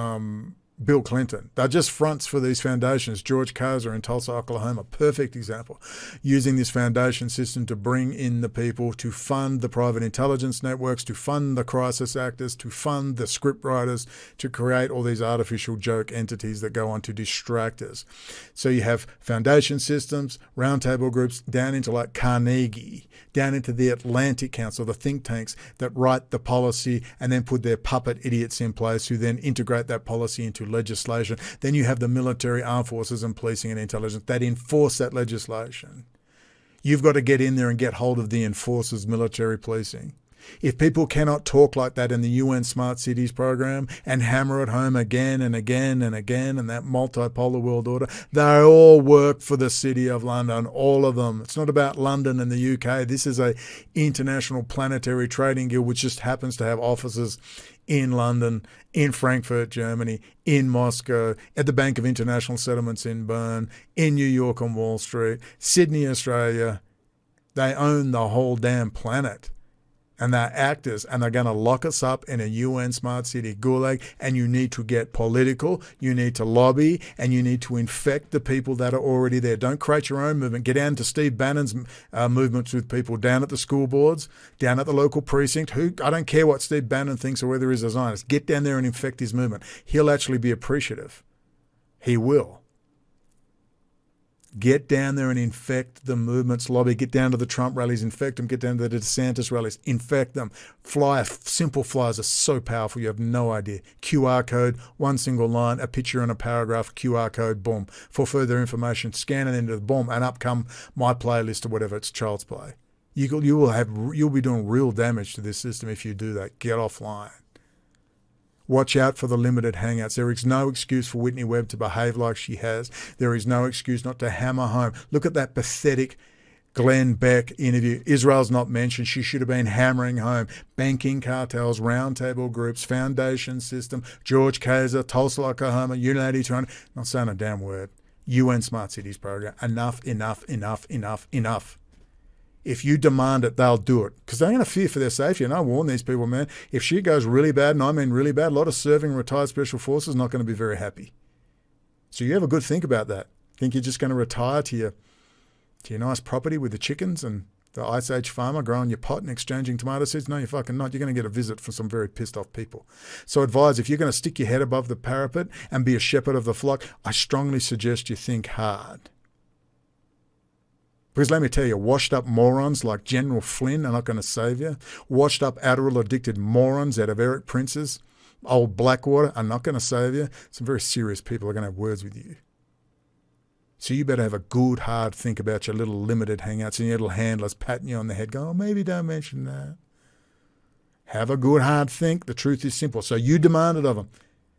Bill Clinton. They're just fronts for these foundations. George Kozer in Tulsa, Oklahoma, perfect example. Using this foundation system to bring in the people, to fund the private intelligence networks, to fund the crisis actors, to fund the script writers, to create all these artificial joke entities that go on to distract us. So you have foundation systems, roundtable groups, down into like Carnegie, down into the Atlantic Council, the think tanks that write the policy and then put their puppet idiots in place who then integrate that policy into legislation. Then you have the military, armed forces and policing and intelligence that enforce that legislation. You've got to get in there and get hold of the enforcers, military policing. If people cannot talk like that in the UN Smart Cities program and hammer it home again and again and again and that multipolar world order, they all work for the City of London, all of them. It's not about London and the UK. This is a international planetary trading guild which just happens to have offices in London, in Frankfurt, Germany, in Moscow, at the Bank of International Settlements in Bern, in New York on Wall Street, Sydney, Australia. They own the whole damn planet. and they're actors, and they're going to lock us up in a UN smart city gulag, and you need to get political, you need to lobby, and you need to infect the people that are already there. Don't create your own movement. Get down to Steve Bannon's movements with people down at the school boards, down at the local precinct. I don't care what Steve Bannon thinks or whether he's a Zionist. Get down there and infect his movement. He'll actually be appreciative. He will. Get down there and infect the movement's lobby. Get down to the Trump rallies, infect them. Get down to the DeSantis rallies, infect them. Simple flyers are so powerful, you have no idea. QR code, one single line, a picture and a paragraph, QR code, boom. For further information, scan it into the boom, and up come my playlist or whatever, it's child's play. You'll be doing real damage to this system if you do that. Get offline. Watch out for the limited hangouts. There is no excuse for Whitney Webb to behave like she has. There is no excuse not to hammer home. Look at that pathetic Glenn Beck interview. Israel's not mentioned. She should have been hammering home. Banking cartels, roundtable groups, foundation system, George Kaiser, Tulsa, Oklahoma, Unity 200. Not saying a damn word. UN Smart Cities program. Enough, enough, enough, enough, enough. If you demand it, they'll do it. Because they're going to fear for their safety. And I warn these people, man, if shit goes really bad, and I mean really bad, a lot of serving retired special forces are not going to be very happy. So you have a good think about that. Think you're just going to retire to your nice property with the chickens and the Ice Age farmer growing your pot and exchanging tomato seeds? No, you're fucking not. You're going to get a visit from some very pissed off people. So advise, if you're going to stick your head above the parapet and be a shepherd of the flock, I strongly suggest you think hard. Because let me tell you, washed up morons like General Flynn are not going to save you. Washed up Adderall addicted morons out of Eric Prince's old Blackwater are not going to save you. Some very serious people are going to have words with you. So you better have a good hard think about your little limited hangouts and your little handlers patting you on the head going, oh, maybe don't mention that. Have a good hard think. The truth is simple. So you demand it of them.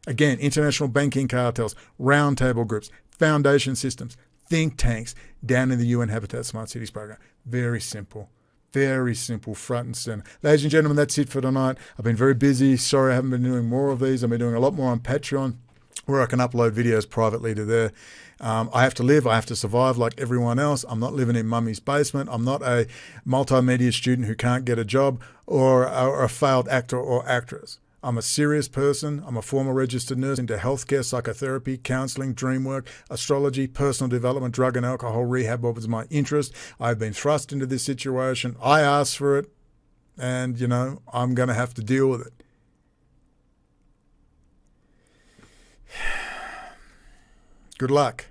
Again, international banking cartels, roundtable groups, foundation systems, think tanks down in the UN Habitat Smart Cities program. Very simple, front and center. Ladies and gentlemen, that's it for tonight. I've been very busy. Sorry I haven't been doing more of these. I've been doing a lot more on Patreon, where I can upload videos privately to there. I have to live. I have to survive like everyone else. I'm not living in mummy's basement. I'm not a multimedia student who can't get a job or a failed actor or actress. I'm a serious person. I'm a former registered nurse into healthcare, psychotherapy, counseling, dream work, astrology, personal development, drug and alcohol rehab was my interest. I've been thrust into this situation. I asked for it, and, I'm going to have to deal with it. Good luck.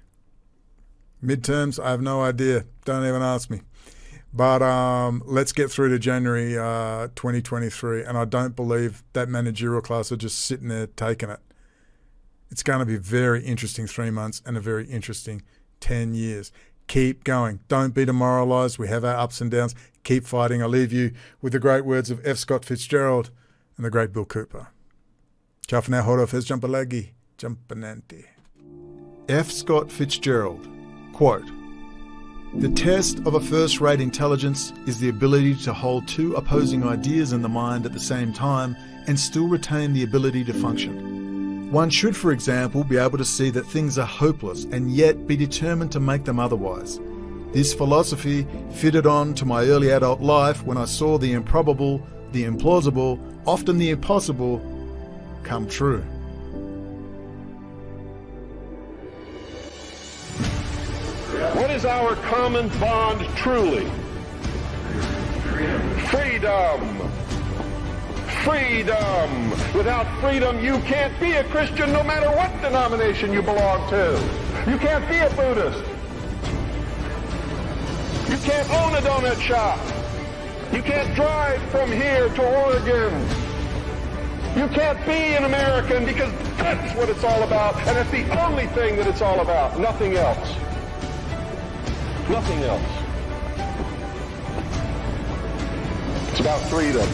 Midterms, I have no idea. Don't even ask me. But let's get through to January 2023, and I don't believe that managerial class are just sitting there taking it. It's going to be a very interesting 3 months and a very interesting 10 years. Keep going. Don't be demoralised. We have our ups and downs. Keep fighting. I leave you with the great words of F. Scott Fitzgerald and the great Bill Cooper. Ciao for now. Horo fez jumpalagi, jumpananti. F. Scott Fitzgerald, quote, "The test of a first-rate intelligence is the ability to hold two opposing ideas in the mind at the same time and still retain the ability to function. One should, for example, be able to see that things are hopeless and yet be determined to make them otherwise. This philosophy fitted on to my early adult life when I saw the improbable, the implausible, often the impossible, come true." What is our common bond truly? Freedom. Freedom. Without freedom, you can't be a Christian no matter what denomination you belong to. You can't be a Buddhist. You can't own a donut shop. You can't drive from here to Oregon. You can't be an American because that's what it's all about, and it's the only thing that it's all about, nothing else. Nothing else. It's about freedom.